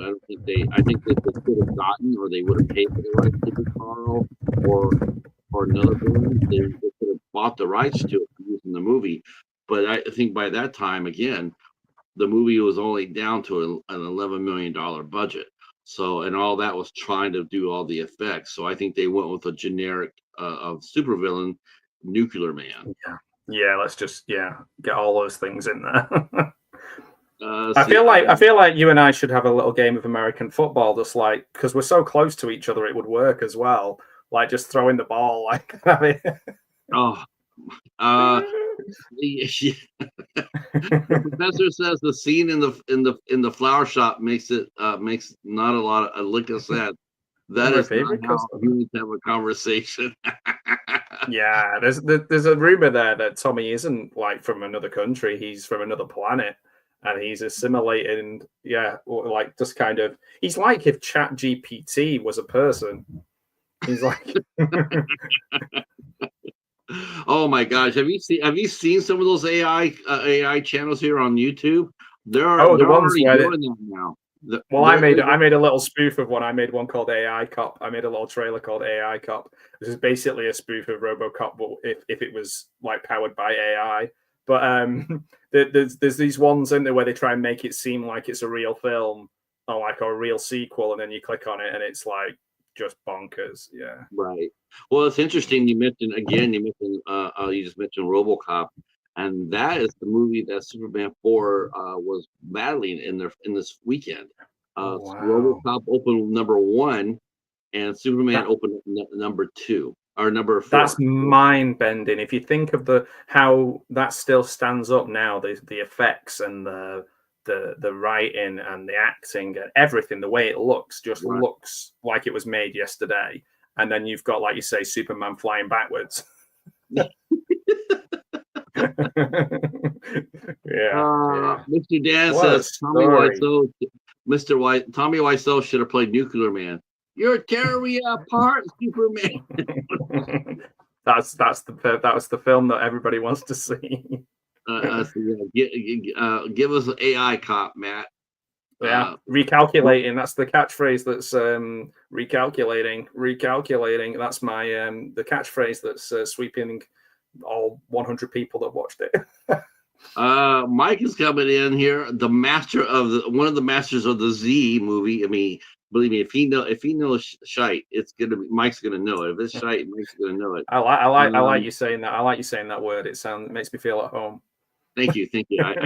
that they could have gotten, or they would have paid for the rights to do Carl or another villain. They could have bought the rights to it using the movie. But I think by that time, again, the movie was only down to an $11 million budget. So, and all that was trying to do all the effects. So I think they went with a generic of supervillain, Nuclear Man. Yeah. Let's just get all those things in there. I feel like you and I should have a little game of American football, just like, because we're so close to each other, it would work as well. Like just throwing the ball, like. The professor says the scene in the flower shop makes not a lot of lick of sense. That is not how humans have a conversation. Yeah, there's a rumor there that Tommy isn't like from another country; he's from another planet, and he's assimilating. Yeah, like just kind of. He's like if ChatGPT was a person. He's like. Oh my gosh! Have you seen some of those AI channels here on YouTube? They're already doing that now. Well, I made a little spoof of one. I made one called AI Cop. I made a little trailer called AI Cop. This is basically a spoof of RoboCop, but if it was like powered by AI. But there's these ones in there where they try and make it seem like it's a real film or like a real sequel, and then you click on it and it's like just bonkers. Yeah. Right. Well, it's interesting. You mentioned you just mentioned RoboCop, and that is the movie that Superman 4 was battling in this weekend. Wow. RoboCop opened number 1, and Superman That, opened number 2 or number 4. that's mind bending. If you think of how that still stands up now, the effects and the writing and the acting and everything, the way it looks just Right. looks like it was made yesterday. And then you've got, like you say, Superman flying backwards. Yeah. Mr. Dan What a says Tommy story. Wiseau, Tommy Wiseau should have played Nuclear Man. You're tearing me apart, Superman. That was the film that everybody wants to see. Give us an AI Cop, Matt. Yeah, recalculating. That's the catchphrase. That's recalculating. That's my the catchphrase that's sweeping all 100 people that watched it. Mike is coming in here. One of the masters of the Z movie. I mean, believe me, if he knows shite, it's gonna be Mike's gonna know it. If it's shite, Mike's gonna know it. I like you saying that. I like you saying that word. It makes me feel at home. Thank you. He does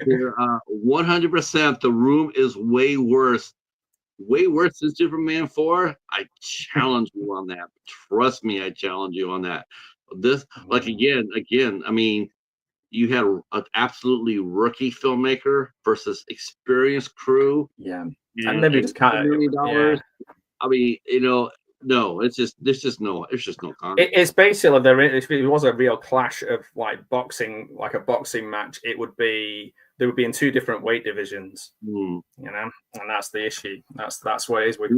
here. 100%. The Room is way worse than Superman 4. I challenge you on that. Trust me, I challenge you on that. This, like again. I mean, you had an absolutely rookie filmmaker versus experienced crew. Yeah, and maybe just kind of $1 million. Yeah. I mean, no, there's just no content. It's basically if it was a real clash of like boxing, like a boxing match, they would be in 2 different weight divisions. You know, and that's the issue. That's what it is. We're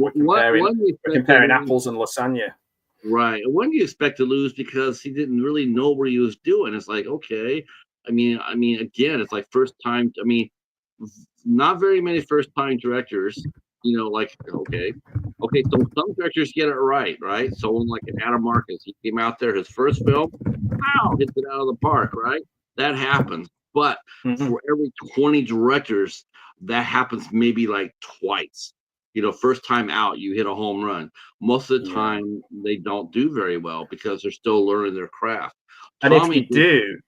comparing apples and lasagna. Right. When do you expect to lose because he didn't really know what he was doing? It's like, okay. I mean, again, it's like first time. I mean, not very many first time directors. Like okay. So some directors get it right. Someone like Adam Marcus, he came out there, his first film, hits it out of the park, right? That happens. But for every 20 directors, that happens maybe like twice. First time out, you hit a home run. Most of the time, they don't do very well because they're still learning their craft. And if you do,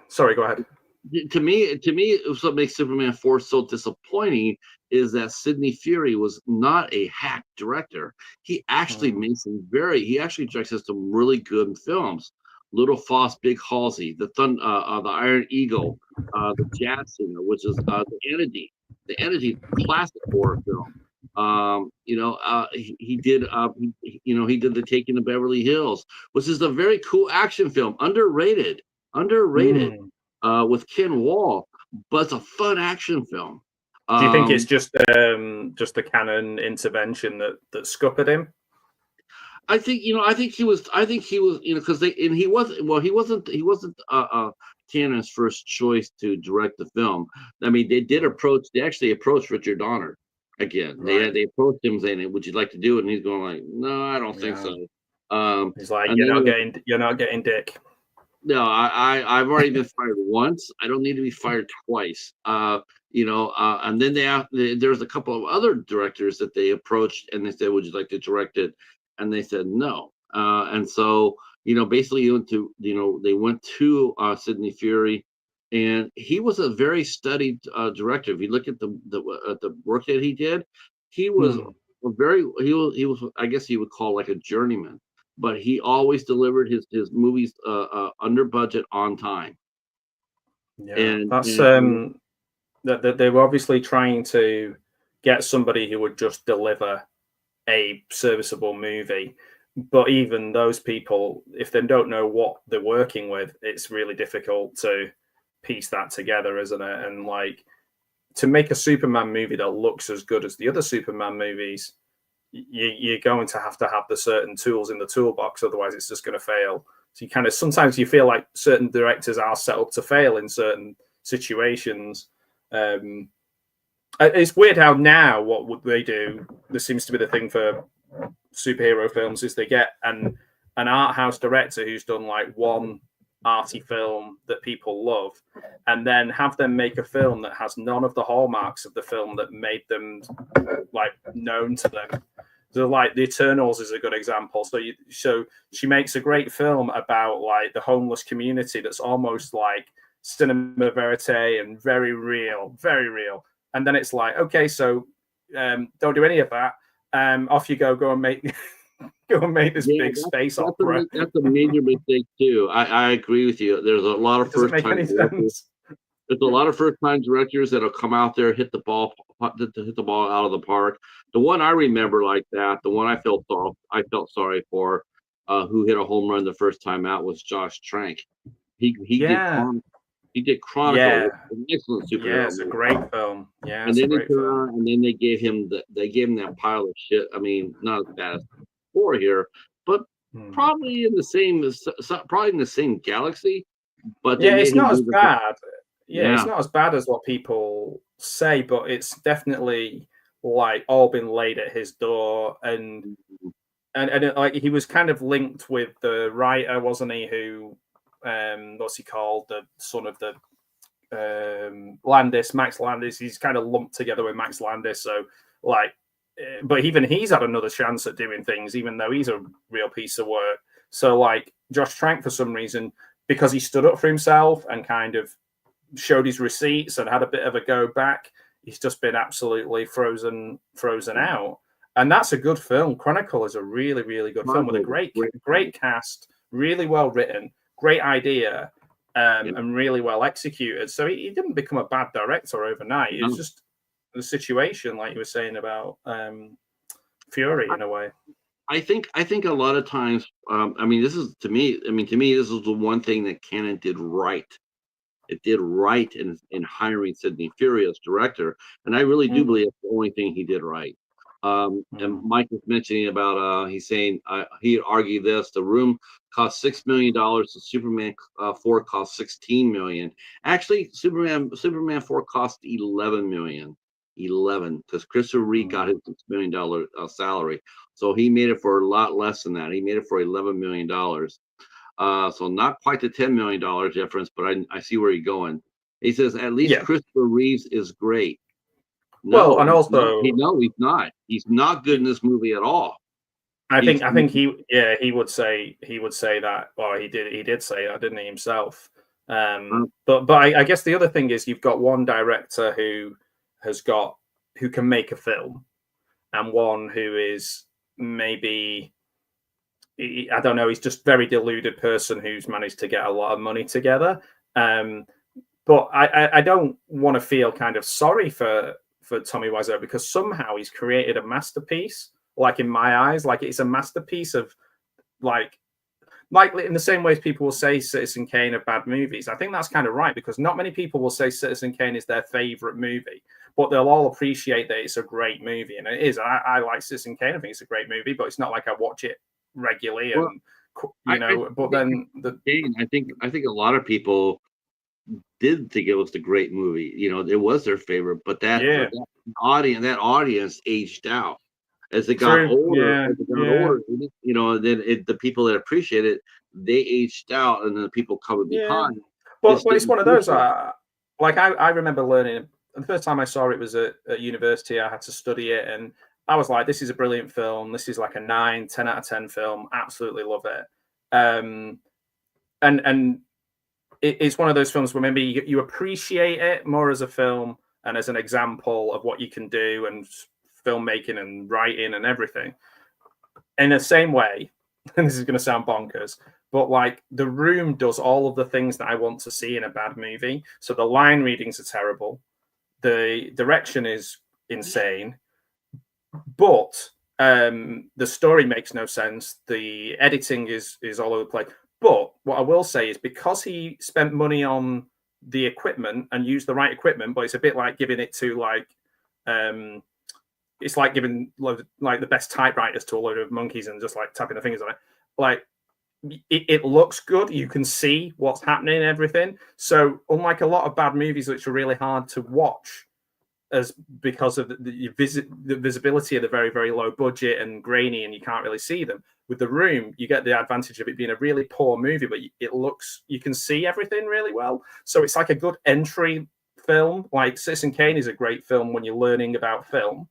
sorry, go ahead. To me, what makes Superman 4 so disappointing is that Sidney Furie was not a hack director. He actually he actually directed some really good films. Little Foss, Big Halsey, the Iron Eagle, the Jazz Singer, which is the Energy classic horror film. He did The Taking of Beverly Hills, which is a very cool action film, underrated, with Ken Wall, but it's a fun action film. Do you think it's just the canon intervention that scuppered him? I think he was because he wasn't Cannon's first choice to direct the film. I mean, they actually approached Richard Donner again. Right. They approached him saying, "Would you like to do it?" And he's going like, "No, I don't think so." He's like, "You're not getting dick." No, I've already been fired once. I don't need to be fired twice. And then there's a couple of other directors that they approached and they said, "Would you like to direct it?" And they said no. And so basically they went to Sidney Furie, and he was a very studied director. If you look at the work that he did, he was he was I guess you would call like a journeyman. But he always delivered his movies under budget on time. Yeah, and that's that they were obviously trying to get somebody who would just deliver a serviceable movie. But even those people, if they don't know what they're working with, it's really difficult to piece that together, isn't it? And like to make a Superman movie that looks as good as the other Superman movies, you're going to have the certain tools in the toolbox, otherwise it's just going to fail. So sometimes you feel like certain directors are set up to fail in certain situations. It's weird how now what would they do? This seems to be the thing for superhero films is they get an art house director who's done like one arty film that people love, and then have them make a film that has none of the hallmarks of the film that made them like known to them. So like The Eternals is a good example. So she makes a great film about like the homeless community that's almost like cinema verite and very real, very real. And then it's like, okay, so don't do any of that. Off you go and make this big space opera. That's a major mistake too. I agree with you. There's a lot of first time directors. There's a lot of first time directors that'll come out there, hit the ball out of the park. The one I remember like that, the one I felt sorry for, who hit a home run the first time out was Josh Trank. He did Chronicle, an excellent superhero. Yeah, it's a great film. Yeah, and then they gave him that pile of shit. I mean, not as bad as before here, but probably in the same galaxy. But yeah, it's not as bad. Yeah, it's not as bad as what people say, but it's definitely like all been laid at his door, and like he was kind of linked with the writer, wasn't he? Who, what's he called? The son of the Landis, Max Landis. He's kind of lumped together with Max Landis. So like, but even he's had another chance at doing things, even though he's a real piece of work. So like Josh Trank, for some reason, because he stood up for himself and kind of showed his receipts and had a bit of a go back, he's just been absolutely frozen out. And that's a good film. Chronicle is a really, really good film with a great cast, really well written, great idea, and really well executed. So he didn't become a bad director overnight. It's just the situation, like you were saying about Fury, in a way. I think a lot of times, I mean, to me, this is the one thing that Canon did right. It did right in hiring Sidney Furie as director, and I really do believe it's the only thing he did right. And Mike was mentioning about he's saying he argued this: the Room cost $6 million, the Superman 4 cost $16 million. Actually, Superman 4 cost $11 million. 11, because Christopher Reeve got his $6 million salary, so he made it for a lot less than that. He made it for $11 million. So not quite the $10 million difference, but I see where you're going. He says at least Christopher Reeves is great. No, and also he's not. He's not good in this movie at all. I think he would say that. Well, he did say that, didn't he, himself? But I guess the other thing is you've got one director who can make a film, and one who is maybe, I don't know, he's just very deluded person who's managed to get a lot of money together. But I don't want to feel kind of sorry for Tommy Wiseau, because somehow he's created a masterpiece. Like in my eyes, like it's a masterpiece of like in the same way as people will say Citizen Kane are bad movies. I think that's kind of right, because not many people will say Citizen Kane is their favorite movie, but they'll all appreciate that it's a great movie, and it is. I like Citizen Kane. I think it's a great movie, but it's not like I watch it regularly. And I think a lot of people did think it was the great movie. It was their favorite, but that audience aged out as it got older. Then the people that appreciate it, they aged out, and then the people coming behind. But it's one of those. Like I remember learning the first time I saw it was at university. I had to study it, and I was like, "This is a brilliant film. This is like a 9, 10 out of 10 film. Absolutely love it." And it's one of those films where maybe you appreciate it more as a film and as an example of what you can do, and filmmaking and writing and everything. In the same way, and this is going to sound bonkers, but like The Room does all of the things that I want to see in a bad movie. So the line readings are terrible, the direction is insane, but the story makes no sense. The editing is all over the place. But what I will say is, because he spent money on the equipment and used the right equipment, but it's a bit like giving it to like it's like giving like the best typewriters to a load of monkeys and just like tapping the fingers on it. Like it looks good. You can see what's happening and everything. So unlike a lot of bad movies, which are really hard to watch, as because of the visibility of the very, very low budget and grainy, and you can't really see them. With The Room, you get the advantage of it being a really poor movie, but it looks, you can see everything really well. So it's like a good entry film. Like Citizen Kane is a great film when you're learning about film,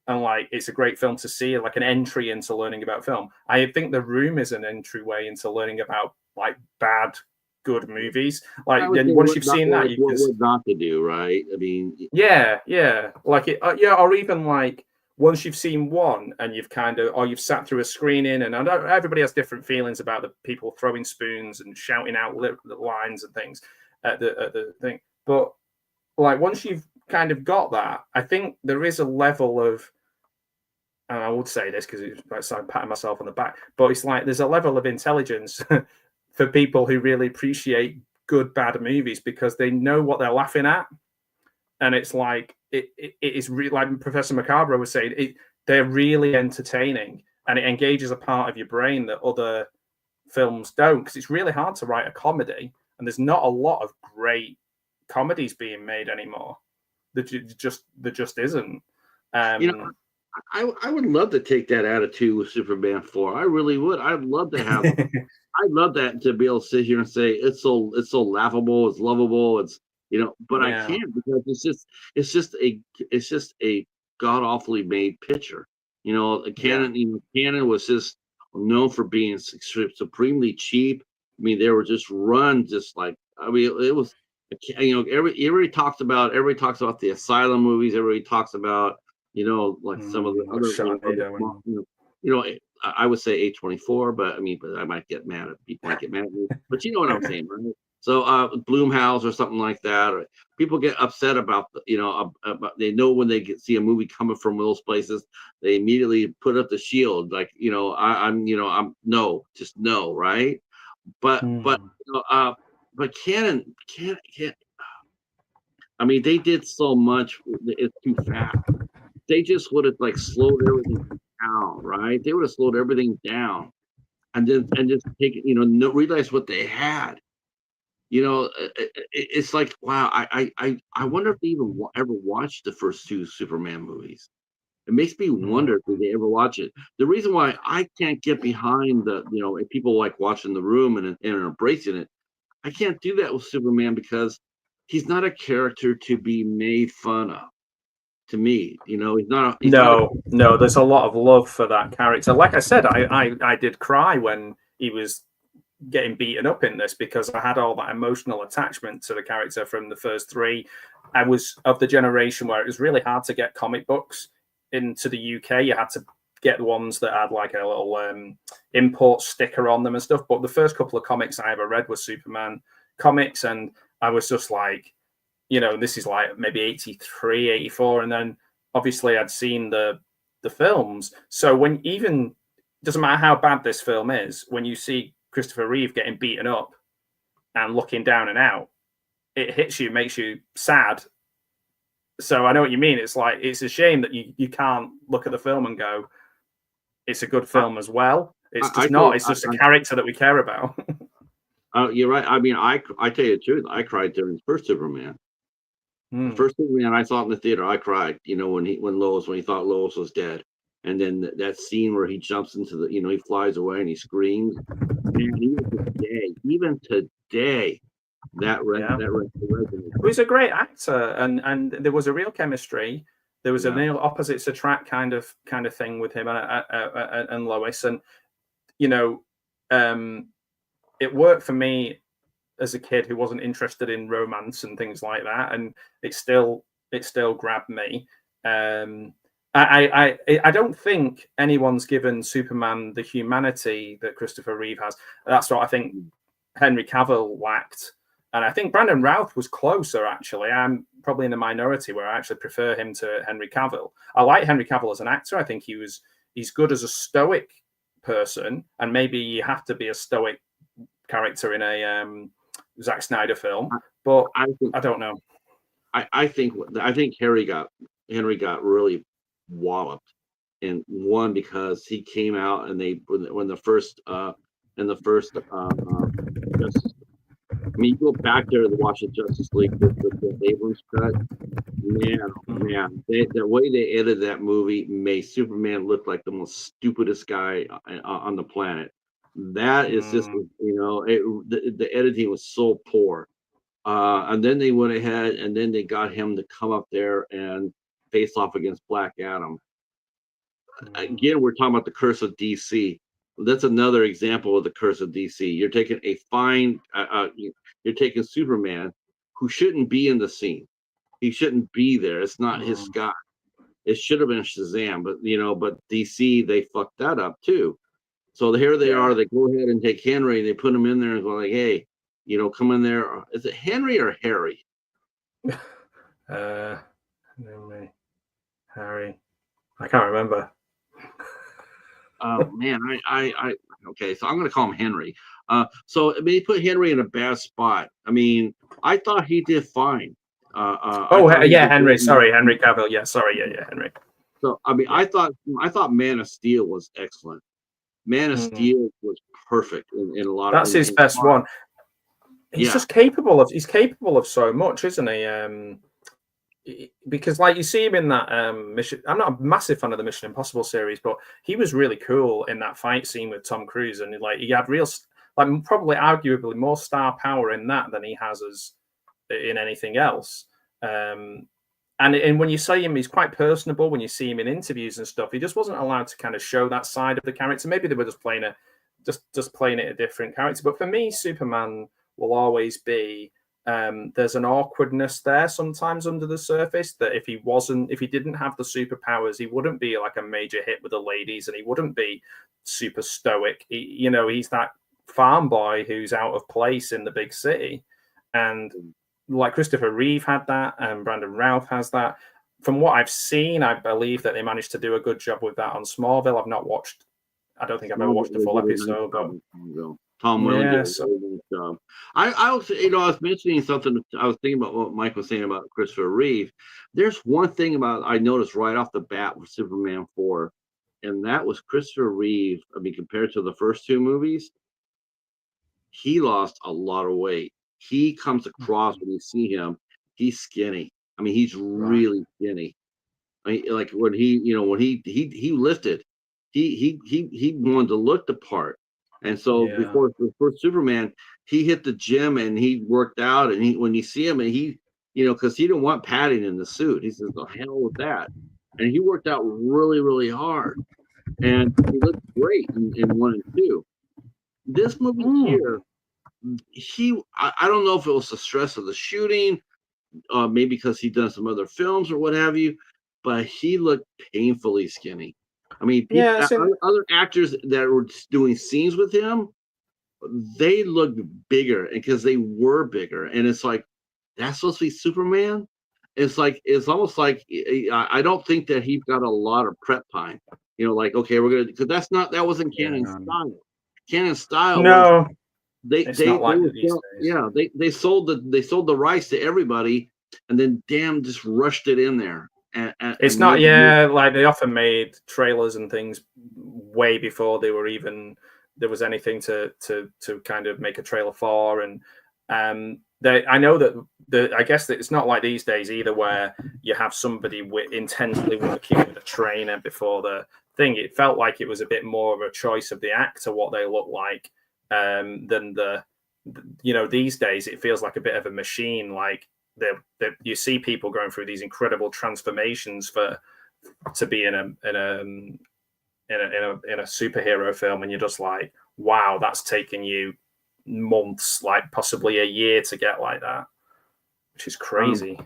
and like it's a great film to see, like an entry into learning about film. I think The Room is an entryway into learning about like bad, good movies. Like once you've seen that, what not to do, right? I mean, yeah, like it, yeah, or even like once you've seen one and you've kind of, or you've sat through a screening, and I know everybody has different feelings about the people throwing spoons and shouting out lines and things at the thing, but like once you've kind of got that, I think there is a level of, and I would say this because it's like I'm patting myself on the back, but it's like there's a level of intelligence for people who really appreciate good bad movies because they know what they're laughing at, and it's like it is really, like Professor Macabre was saying, they're really entertaining, and it engages a part of your brain that other films don't, because it's really hard to write a comedy, and there's not a lot of great comedies being made anymore. There just isn't. I would love to take that attitude with Superman 4. I really would. I'd love to have. I'd love that, to be able to sit here and say it's so laughable, it's lovable, it's, but I can't, because it's just a god awfully made picture. Canon was just known for being supremely cheap. I mean, they were just run just like, I mean, it was, everybody talks about the Asylum movies. Everybody talks about, like some of the other, I would say A24, but I might get mad at people. Might get mad at me, but you know what I'm saying, right? So Bloomhouse or something like that, or people get upset about about, they know when they see a movie coming from those places, they immediately put up the shield, like I'm no, just no, right? But Canon can't. I mean, they did so much. It's too fast. They just would have like slowed everything down, right? They would have slowed everything down, and just take realize what they had. It's like, wow. I wonder if they even ever watched the first two Superman movies. It makes me wonder if they ever watch it. The reason why I can't get behind if people like watching The Room and embracing it, I can't do that with Superman, because he's not a character to be made fun of. To me, he's not. No. There's a lot of love for that character. Like I said, I did cry when he was getting beaten up in this, because I had all that emotional attachment to the character from the first three. I was of the generation where it was really hard to get comic books into the UK. You had to get the ones that had like a little import sticker on them and stuff. But the first couple of comics I ever read were Superman comics, and I was just like, this is like maybe 83, 84. And then obviously I'd seen the films. So doesn't matter how bad this film is, when you see Christopher Reeve getting beaten up and looking down and out, it hits you, makes you sad. So I know what you mean. It's like, it's a shame that you can't look at the film and go, it's a good film as well. It's just not. It's just a character that we care about. You're right. I mean, I tell you the truth. I cried during the first Superman. The first Superman I saw in the theater, I cried. When he thought Lois was dead, and then that scene where he jumps into the, he flies away and he screams. Man, even today, that resonates. He's a great actor, and there was a real chemistry. There was a real opposites attract kind of thing with him and Lois, and it worked for me as a kid who wasn't interested in romance and things like that, and it still grabbed me. I don't think anyone's given Superman the humanity that Christopher Reeve has. That's what I think Henry Cavill lacked. And I think Brandon Routh was closer, actually. I'm probably in the minority where I actually prefer him to Henry Cavill. I like Henry Cavill as an actor. I think he's good as a stoic person, and maybe you have to be a stoic character in a Zack Snyder film. But I don't know. I think Henry got really walloped, and one because he came out and when the first Justice, I mean, you go back there to watch the Justice League with Abrams cut. Man, oh man, the way they edited that movie made Superman look like the most stupidest guy on the planet. That is just, the editing was so poor. And then they went ahead and then they got him to come up there and face off against Black Adam. Again, we're talking about the curse of DC. That's another example of the curse of DC. You're taking a you're taking Superman, who shouldn't be in the scene. He shouldn't be there. It's not his Scott. It should have been Shazam, but DC, they fucked that up too. So here they are. They go ahead and take Henry. They put him in there and go like, hey, come in there. Is it Henry or Harry? Harry. I can't remember. Oh man, I okay. So I'm going to call him Henry. So I mean, he put Henry in a bad spot. I mean, I thought he did fine. Henry. Sorry, Henry Cavill. Yeah, sorry, yeah, Henry. So I mean, I thought Man of Steel was excellent. Man of Steel was perfect in a lot. That's his best one. He's just capable of. He's capable of so much, isn't he? Because like you see him in that mission. I'm not a massive fan of the Mission Impossible series, but he was really cool in that fight scene with Tom Cruise, and like he had probably arguably more star power in that than he has as in anything else. And when you see him, he's quite personable. When you see him in interviews and stuff, he just wasn't allowed to kind of show that side of the character. Maybe they were just playing it a different character. But for me, Superman will always be. There's an awkwardness there sometimes under the surface that if he didn't have the superpowers, he wouldn't be like a major hit with the ladies, and he wouldn't be super stoic. He's that farm boy who's out of place in the big city, and like Christopher Reeve had that, and Brandon Routh has that. From what I've seen, I believe that they managed to do a good job with that on Smallville. I don't think I've ever watched the full episode, but Tom Welling did a really nice job. I was, I was mentioning something. I was thinking about what Mike was saying about Christopher Reeve. There's one thing I noticed right off the bat with Superman 4, and that was Christopher Reeve. I mean, compared to the first two movies, he lost a lot of weight. He comes across when you see him, he's skinny. I mean, he's really skinny. I mean, like when when he lifted, he wanted to look the part. And so before Superman, he hit the gym and he worked out. And when you see him, and he, because he didn't want padding in the suit, he says, "The hell with that." And he worked out really, really hard, and he looked great in 1 and 2. This movie here, I don't know if it was the stress of the shooting, maybe because he'd done some other films or what have you, but he looked painfully skinny. I mean, other actors that were doing scenes with him, they looked bigger, and because they were bigger, and it's like, that's supposed to be Superman. It's almost like I don't think that he got a lot of prep time. Like, okay, we're gonna, because that wasn't Canon style. Canon style was they sold the rights to everybody, and then just rushed it in there. It's not, like they often made trailers and things way before there was anything to kind of make a trailer for, and I know that I guess that it's not like these days either, where you have somebody intensely working with a trainer before the thing. It felt like it was a bit more of a choice of the actor what they look like than these days it feels like a bit of a machine. Like you see people going through these incredible transformations to be in a superhero film, and you're just like, wow, that's taken you months, like possibly a year to get like that, which is crazy.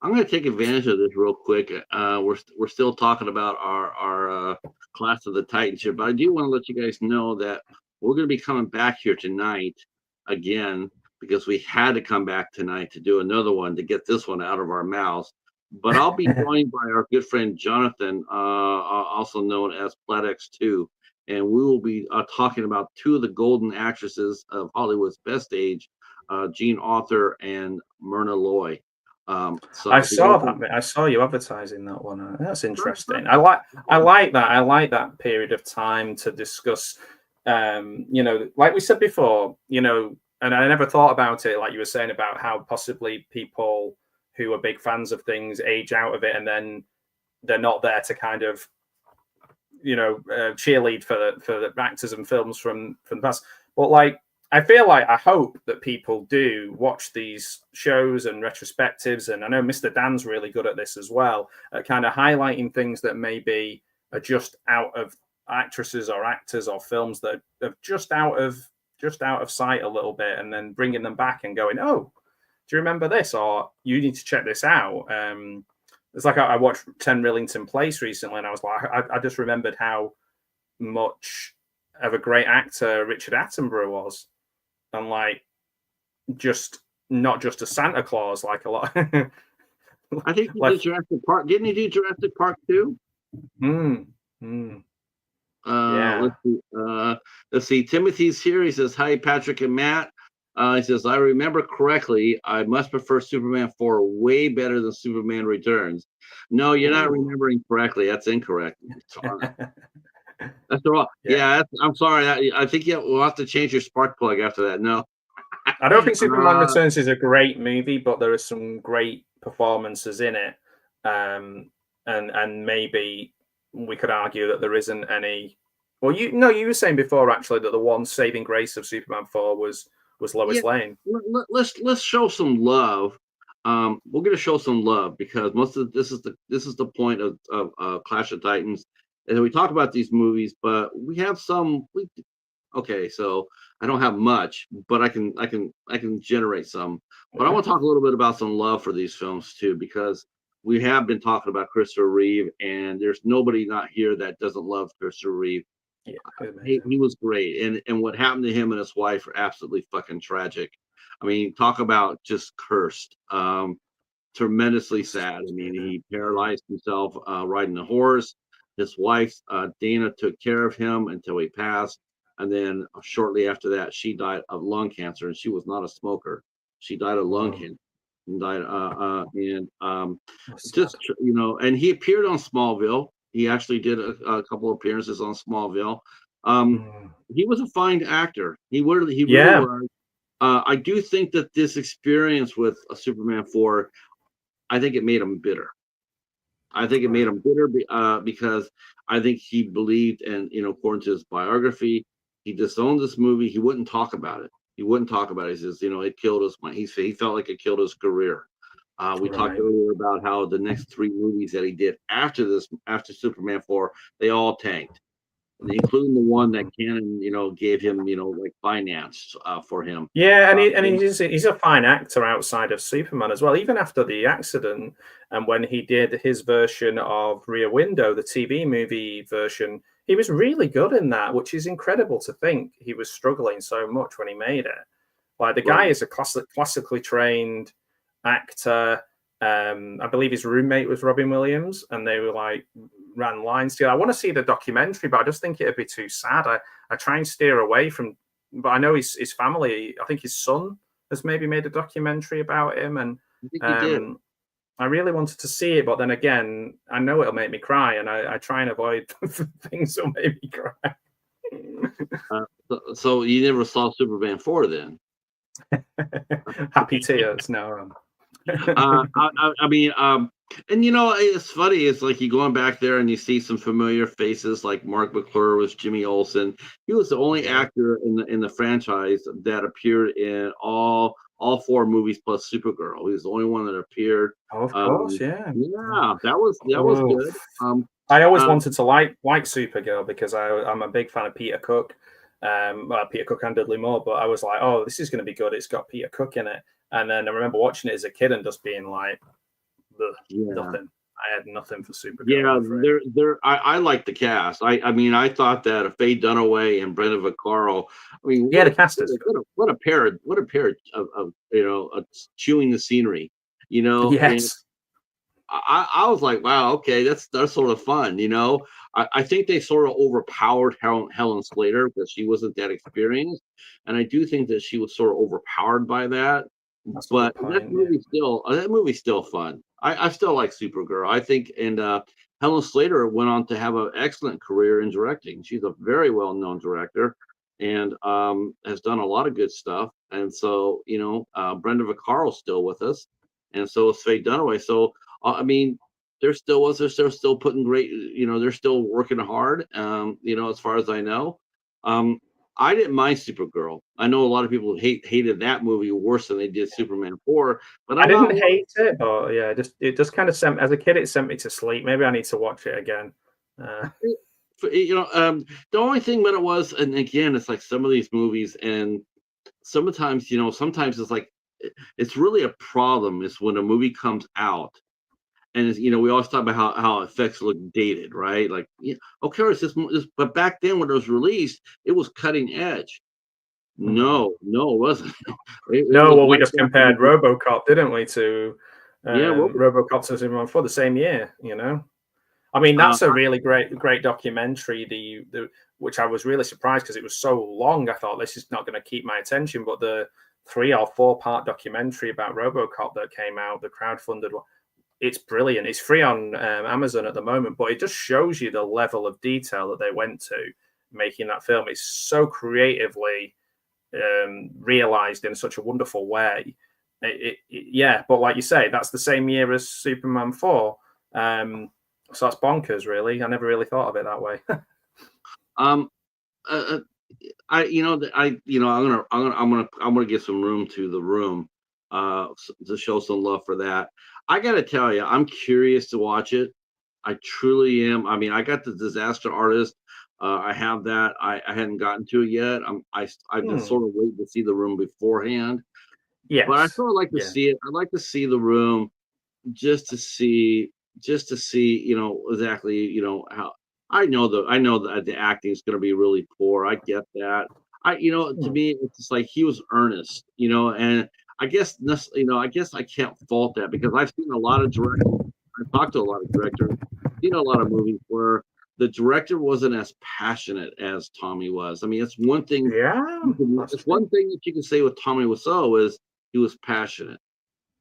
I'm going to take advantage of this real quick. We're still talking about our Class of the Titans here, but I do want to let you guys know that we're going to be coming back here tonight again, because we had to come back tonight to do another one to get this one out of our mouths. But I'll be joined by our good friend Jonathan, also known as PlatX2, and we will be talking about two of the golden actresses of Hollywood's best age, Jean Arthur and Myrna Loy. So I saw that. I saw you advertising that one. That's interesting. I like that. I like that period of time to discuss. Like we said before, and I never thought about it, like you were saying about how possibly people who are big fans of things age out of it, and then they're not there to kind of, cheerlead for the actors and films from the past. But like, I feel like I hope that people do watch these shows and retrospectives, and I know Mr. Dan's really good at this as well, at kind of highlighting things that maybe are just out of actresses or actors or films that are just out of sight a little bit, and then bringing them back and going, oh, do you remember this? Or you need to check this out. It's like I watched 10 Rillington Place recently, and I was like, I just remembered how much of a great actor Richard Attenborough was, and like, just not just a Santa Claus, like a lot. I think he did Jurassic Park. Didn't he do Jurassic Park too? Yeah. Let's see. Timothy's here. He says, "Hi, Patrick and Matt." He says, "I remember correctly. I must prefer Superman 4 way better than Superman Returns." No, you're not remembering correctly. That's incorrect. That's all. Yeah, I'm sorry. I think we'll have to change your spark plug after that. No. I don't think Superman Returns is a great movie, but there are some great performances in it. And maybe we could argue that there isn't any. Well, you were saying before actually that the one saving grace of Superman 4 was Lois Lane. Let's show some love. We're going to show some love because most of this is the point of Clash of Titans, and we talk about these movies, but we have some. Okay, so I don't have much, but I can generate some. But I want to talk a little bit about some love for these films too, because we have been talking about Christopher Reeve, and there's nobody not here that doesn't love Christopher Reeve. Yeah, he was great, and what happened to him and his wife are absolutely fucking tragic. I mean, talk about just cursed. Tremendously sad. I mean, he paralyzed himself riding a horse. His wife, Dana, took care of him until he passed. And then shortly after that, she died of lung cancer, and she was not a smoker. She died of lung cancer. And died, and he appeared on Smallville. He actually did a couple of appearances on Smallville. He was a fine actor. He really was. I do think that this experience with Superman 4, I think it made him bitter. I think it made him bitter because I think he believed, and according to his biography, he disowned this movie. He wouldn't talk about it. He says, it killed his. He felt like it killed his career. We talked earlier about how the next 3 movies that he did after Superman 4, they all tanked, including the one that Canon, gave him, like finance for him. Yeah, and he's a fine actor outside of Superman as well. Even after the accident, and when he did his version of Rear Window, the TV movie version, he was really good in that, which is incredible to think he was struggling so much when he made it. Like, the guy is a classically trained actor. I believe his roommate was Robin Williams, and they were like ran lines together. I want to see the documentary, but I just think it'd be too sad. I try and steer away from, but I know his family. I think his son has maybe made a documentary about him, and I really wanted to see it, but then again, I know it'll make me cry, and I try and avoid things that make me cry. So you never saw Superman 4 then? Happy tears, no. I mean, and it's funny. It's like you're going back there and you see some familiar faces, like Mark McClure was Jimmy Olsen. He was the only actor in the franchise that appeared in all 4 movies plus Supergirl. He was the only one that appeared. Oh, of course, yeah, that was good. I always wanted to like Supergirl because I'm a big fan of Peter Cook. Peter Cook and Dudley Moore, but I was like, oh, this is going to be good. It's got Peter Cook in it. And then I remember watching it as a kid and just being like, nothing. I had nothing for Supergirl. Yeah, I like the cast. I mean, I thought that Faye Dunaway and Brenda Vaccaro. I mean, the cast is what a pair of chewing the scenery. Yes. I was like, wow, okay, that's sort of fun. I think they sort of overpowered Helen Slater because she wasn't that experienced, and I do think that she was sort of overpowered by that. But that movie's still fun. I still like Supergirl. I think, and Helen Slater went on to have an excellent career in directing. She's a very well-known director, and has done a lot of good stuff. And so, Brenda Vaccaro's still with us, and so is Faye Dunaway. So I mean, they're still putting great, they're still working hard. As far as I know, I didn't mind Supergirl. I know a lot of people hated that movie worse than they did Superman 4, but I I'm not. didn't hate it, but yeah, it just kind of sent, as a kid, it sent me to sleep. Maybe I need to watch it again. The only thing that it was, and again, it's like some of these movies, and sometimes, sometimes it's like it's really a problem is when a movie comes out. And we always talk about how effects look dated, right? Like, yeah, okay, but back then when it was released, it was cutting edge. No, it wasn't. It No, was well, we right just back compared RoboCop, didn't we, to yeah, RoboCop to Superman for the same year. I mean, uh, that's a really great documentary. The which I was really surprised because it was so long. I thought this is not going to keep my attention, but the 3 or 4 part documentary about RoboCop that came out, the crowdfunded one, it's brilliant. It's free on Amazon at the moment, but it just shows you the level of detail that they went to making that film. It's so creatively realized in such a wonderful way. Yeah, but like you say, that's the same year as Superman 4. So that's bonkers, really. I never really thought of it that way. um, uh, I'm gonna give some room to the room, to show some love for that. I gotta tell you, I'm curious to watch it. I truly am. I mean, I got the Disaster Artist. I have that. I hadn't gotten to it yet. I've been sort of waiting to see the room beforehand, but I Yes. sort of like to Yeah. see it. I'd like to see the room just to see, exactly, how. I know that the acting is going to be really poor. I get that. To me, it's just like he was earnest, and I guess I can't fault that because I've seen a lot of directors. I've talked to a lot of directors, seen a lot of movies where the director wasn't as passionate as Tommy was. I mean, it's one thing. Yeah, that's It's true. one thing that you can say with Tommy Wiseau is he was passionate.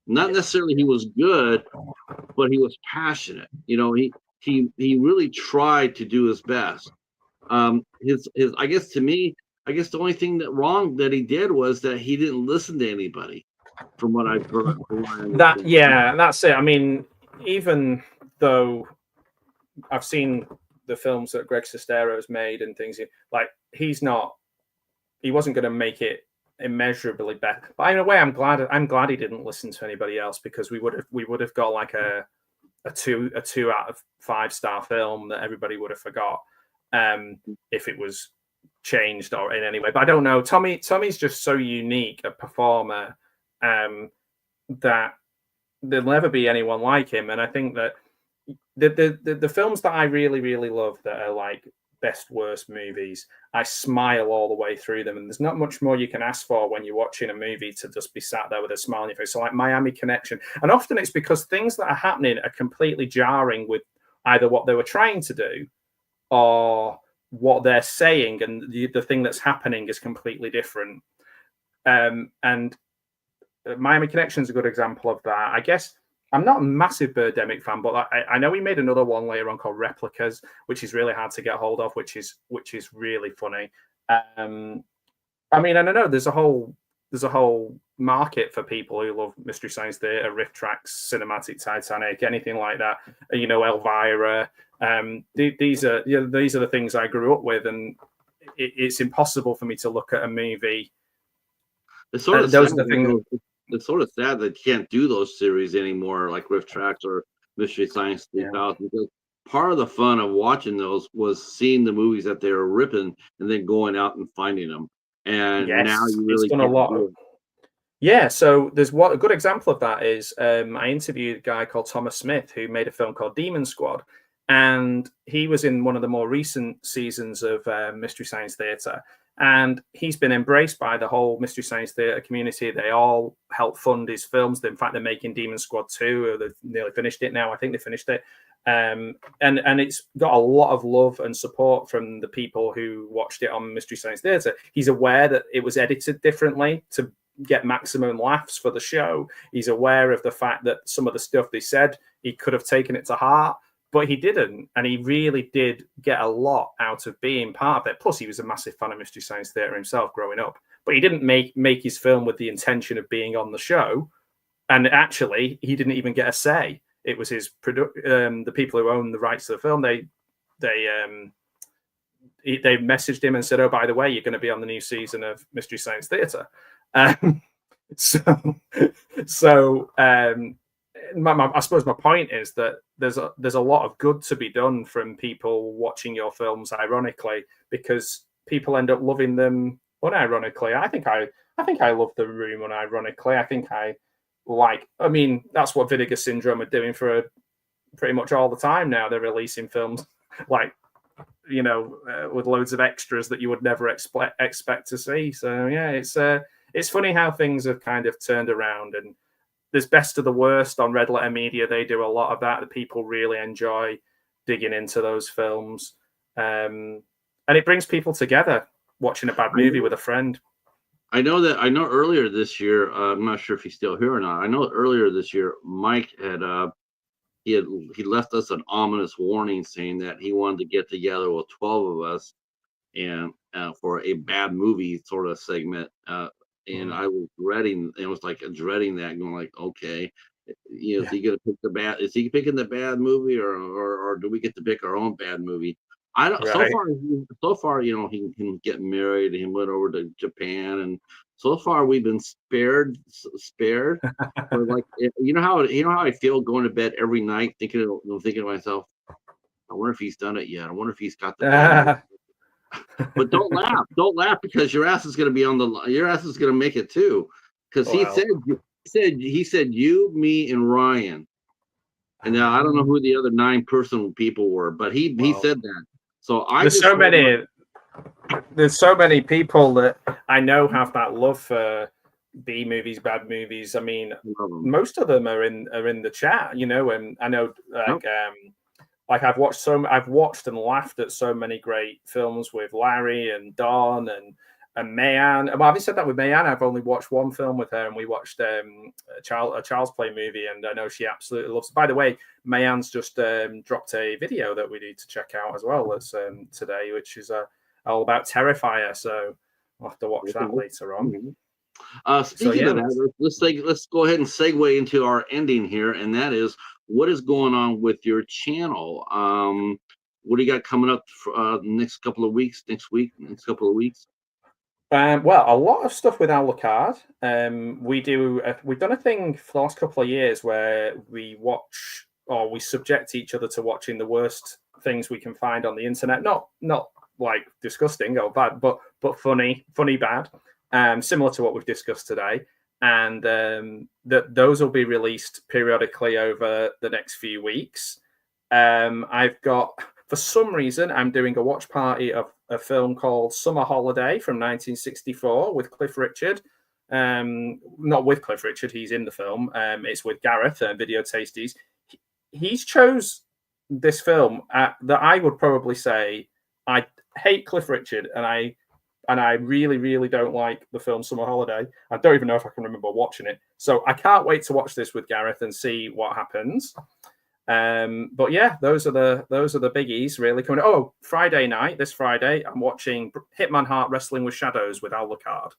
Not Yeah. necessarily he was good, but he was passionate. He really tried to do his best. His I guess to me, I guess the only thing that wrong that he did was that he didn't listen to anybody, from what I understand. That's it. I mean, even though I've seen the films that Greg Sestero has made and things, like he wasn't going to make it immeasurably better. But in a way, I'm glad he didn't listen to anybody else because we would have got like a 2 out of 5-star film that everybody would have forgot if it was changed or in any way. But I don't know. Tommy's just so unique a performer that there'll never be anyone like him. And I think that the films that I really love that are like best worst movies, I smile all the way through them, and there's not much more you can ask for when you're watching a movie to just be sat there with a smile on your face. So like Miami Connection, and often it's because things that are happening are completely jarring with either what they were trying to do or what they're saying, and the thing that's happening is completely different. And Miami Connection is a good example of that. I guess I'm not a massive Birdemic fan, but I know he made another one later on called Replicas, which is really hard to get hold of, which is really funny. I mean, I don't know. There's a whole market for people who love Mystery Science Theater, riff tracks, cinematic Titanic, anything like that. Elvira. These are the things I grew up with, and it's impossible for me to look at a movie. It's sort of Those sad are the things. it's sort of sad that you can't do those series anymore, like Rift Tracks or Mystery Science Yeah. 3000, because part of the fun of watching those was seeing the movies that they were ripping and then going out and finding them. And now Yes, you it's really done a can't lot do of. it. Yeah, so a good example of that is I interviewed a guy called Thomas Smith who made a film called Demon Squad, and he was in one of the more recent seasons of Mystery Science Theater, and he's been embraced by the whole Mystery Science Theater community. They all help fund his films. In fact, they're making Demon Squad 2. They've nearly finished it now. I think they finished it. And it's got a lot of love and support from the people who watched it on Mystery Science Theater. He's aware that it was edited differently to get maximum laughs for the show. He's aware of the fact that some of the stuff they said, he could have taken it to heart, but he didn't. And he really did get a lot out of being part of it. Plus, he was a massive fan of Mystery Science Theater himself growing up. But he didn't make his film with the intention of being on the show. And actually, he didn't even get a say. It was his the people who own the rights to the film. They messaged him and said, "Oh, by the way, you're going to be on the new season of Mystery Science Theater." So I suppose my point is that there's a lot of good to be done from people watching your films, ironically, because people end up loving them unironically. I think I love The Room unironically. I mean, that's what Vinegar Syndrome are doing for pretty much all the time now. They're releasing films like, with loads of extras that you would never expect to see. So yeah, it's funny how things have kind of turned around. And there's Best of the Worst on Red Letter Media. They do a lot of that. People really enjoy digging into those films, and it brings people together watching a bad movie with a friend. I know earlier this year, I'm not sure if he's still here or not. I know earlier this year, Mike had he left us an ominous warning saying that he wanted to get together with 12 of us and for a bad movie sort of segment. And I was dreading that, going like, okay, is he gonna pick is he picking the bad movie, or do we get to pick our own bad movie? I don't. Right. So far, he can get married. He went over to Japan, and so far we've been spared. But like, how I feel going to bed every night thinking to myself, I wonder if he's done it yet. I wonder if he's got the. But don't laugh, because your ass is going to make it too, because he said you, me, and Ryan, and now I don't know who the other 9 people were, but he said that. So there's so many people that I know have that love for B movies, bad movies. I mean, most of them are in the chat, and I know I've watched and laughed at so many great films with Larry and Don and Mayanne. Well, having said that, with Mayanne, I've only watched one film with her, and we watched a Child's Play movie, and I know she absolutely loves it. By the way, Mayanne's just dropped a video that we need to check out as well. That's today, which is all about Terrifier. So we'll have to watch that later on. Speaking of that, let's go ahead and segue into our ending here, and that is, what is going on with your channel? What do you got coming up for next couple of weeks? Next couple of weeks? Well, a lot of stuff with Alucard. We've done a thing for the last couple of years where we watch, or we subject each other to watching the worst things we can find on the internet. Not like disgusting or bad, but funny bad. Similar to what we've discussed today. And those will be released periodically over the next few weeks. I've got, for some reason, I'm doing a watch party of a film called Summer Holiday from 1964 with Cliff Richard. Not with Cliff Richard, he's in the film. It's with Gareth and Video Tasties. He's chose this film that I would probably say, I hate Cliff Richard, and I really, really don't like the film Summer Holiday. I don't even know if I can remember watching it. So I can't wait to watch this with Gareth and see what happens. But yeah, those are the biggies really coming. Oh, this Friday, I'm watching Hitman Heart Wrestling with Shadows with Alucard.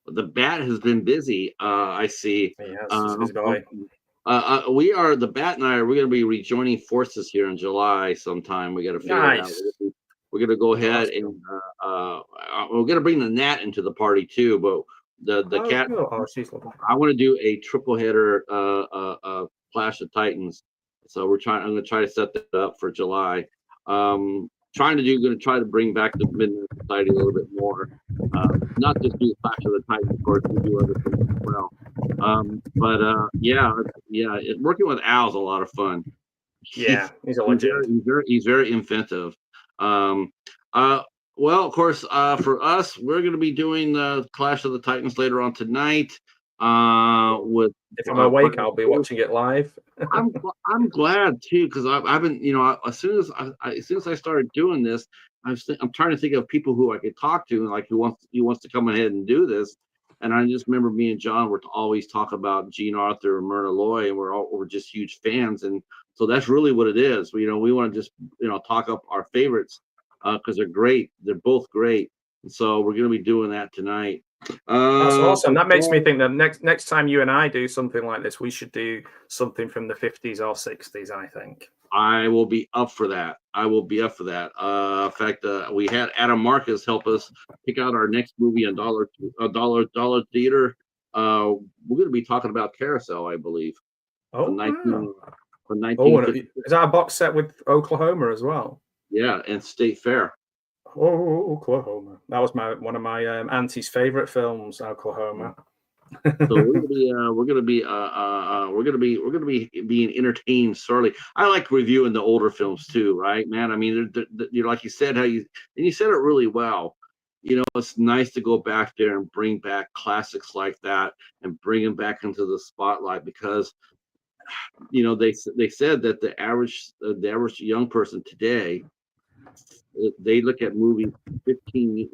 The Bat has been busy. I see. Yes, busy boy. The Bat and I we're going to be rejoining forces here in July sometime. We got to figure it out. We're going to go ahead and we're going to bring the Nat into the party too. But the cat, cool. She's lovely. I want to do a triple header Clash of Titans. So I'm going to try to set that up for July. Going to try to bring back the Midnight Society a little bit more. Not just do Clash of the Titans, of course, we do other things as well. Working with Al's a lot of fun. Yeah, he's a legend. He's very inventive. Well, of course, for us, we're going to be doing the Clash of the Titans later on tonight. If I'm awake, I'll be watching it live. I'm glad too, because I've been, as soon as I started doing this, I'm trying to think of people who I could talk to, like who wants to come ahead and do this. And I just remember me and John were always talk about Gene Arthur and Myrna Loy, and we're just huge fans, and so that's really what it is. We want to just talk up our favorites because they're great. They're both great, and so we're going to be doing that tonight. That's awesome. That makes me Well, think that next time you and I do something like this, we should do something from the 50s or 60s, I think. I will be up for that. I will be up for that. In fact, we had Adam Marcus help us pick out our next movie on Dollar Theater. We're going to be talking about Carousel, I believe, Oh, from wow. from Oh, and 1950. is that a box set with Oklahoma as well? Yeah, and State Fair. Oh, Oklahoma. That was one of my auntie's favorite films, Oklahoma. So we're gonna be being entertained sorely. I like reviewing the older films too, right, man? I mean, you know, like you said, you said it really well. You know, it's nice to go back there and bring back classics like that and bring them back into the spotlight because you know they said that the average young person today they look at movies 15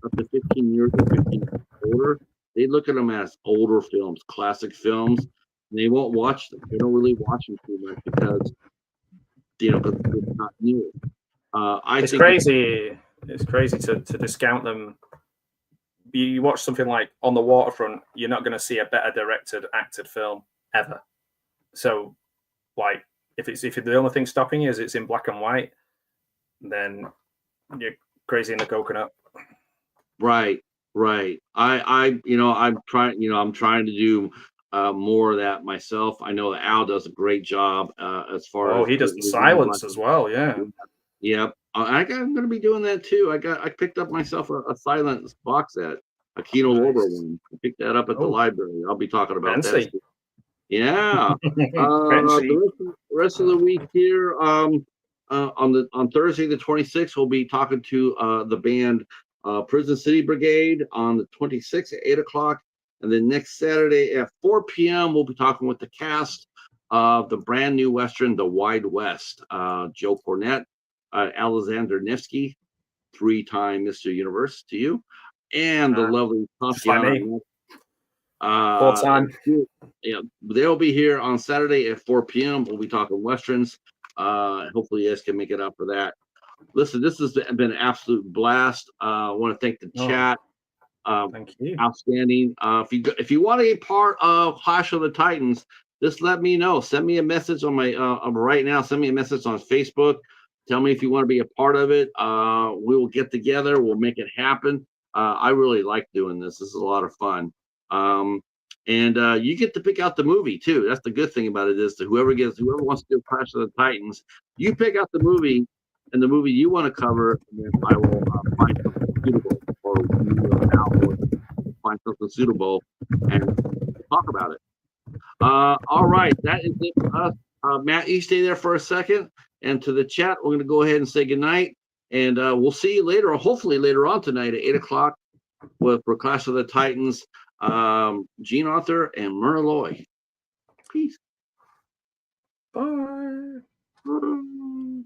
up to 15 years or 15 years older. They look at them as older films, classic films. And they won't watch them. They don't really watch them too much because because it's not new. I It's think crazy. It's crazy to discount them. You watch something like On the Waterfront, you're not going to see a better directed, acted film ever. So, like, if the only thing stopping you is it's in black and white, then you're crazy in the coconut. right, right. I'm trying to do more of that myself. I know that Al does a great job as far Oh, as he does the silence as well. Yeah. Yep. I'm going to be doing that too. I picked up myself a silent box set, a Kino Lorber Nice. one. I picked that up at the Oh, library. I'll be talking about that fancy. soon. Yeah. Fancy. The rest of the week here, on Thursday the 26th, we'll be talking to the band Prison City Brigade on the 26th at 8 o'clock, and then next Saturday at 4 p.m. we'll be talking with the cast of the brand new western, The Wide West. Joe Cornette, Alexander Nevsky, three-time Mr. Universe to you, and the lovely Just like Tatiana. me. Full time. Yeah, they'll be here on Saturday at 4 p.m. We'll be talking westerns. Hopefully, you guys can make it up for that. Listen, this has been an absolute blast. I want to thank the chat. Thank you. Outstanding. If you want to be part of Clash of the Titans, just let me know. Send me a message on my right now. Send me a message on Facebook. Tell me if you want to be a part of it. We will get together. We'll make it happen. I really like doing this. This is a lot of fun. And you get to pick out the movie too. That's the good thing about it is that whoever wants to do Clash of the Titans, you pick out the movie and the movie you want to cover, and then I will find something suitable, or you Al will find something suitable and talk about it. All right, that is it for us. Matt, you stay there for a second, and to the chat, we're going to go ahead and say goodnight, and we'll see you later, or hopefully later on tonight at 8 o'clock for Clash of the Titans. Gene Arthur and Myrna Loy. Peace. Bye. Bye.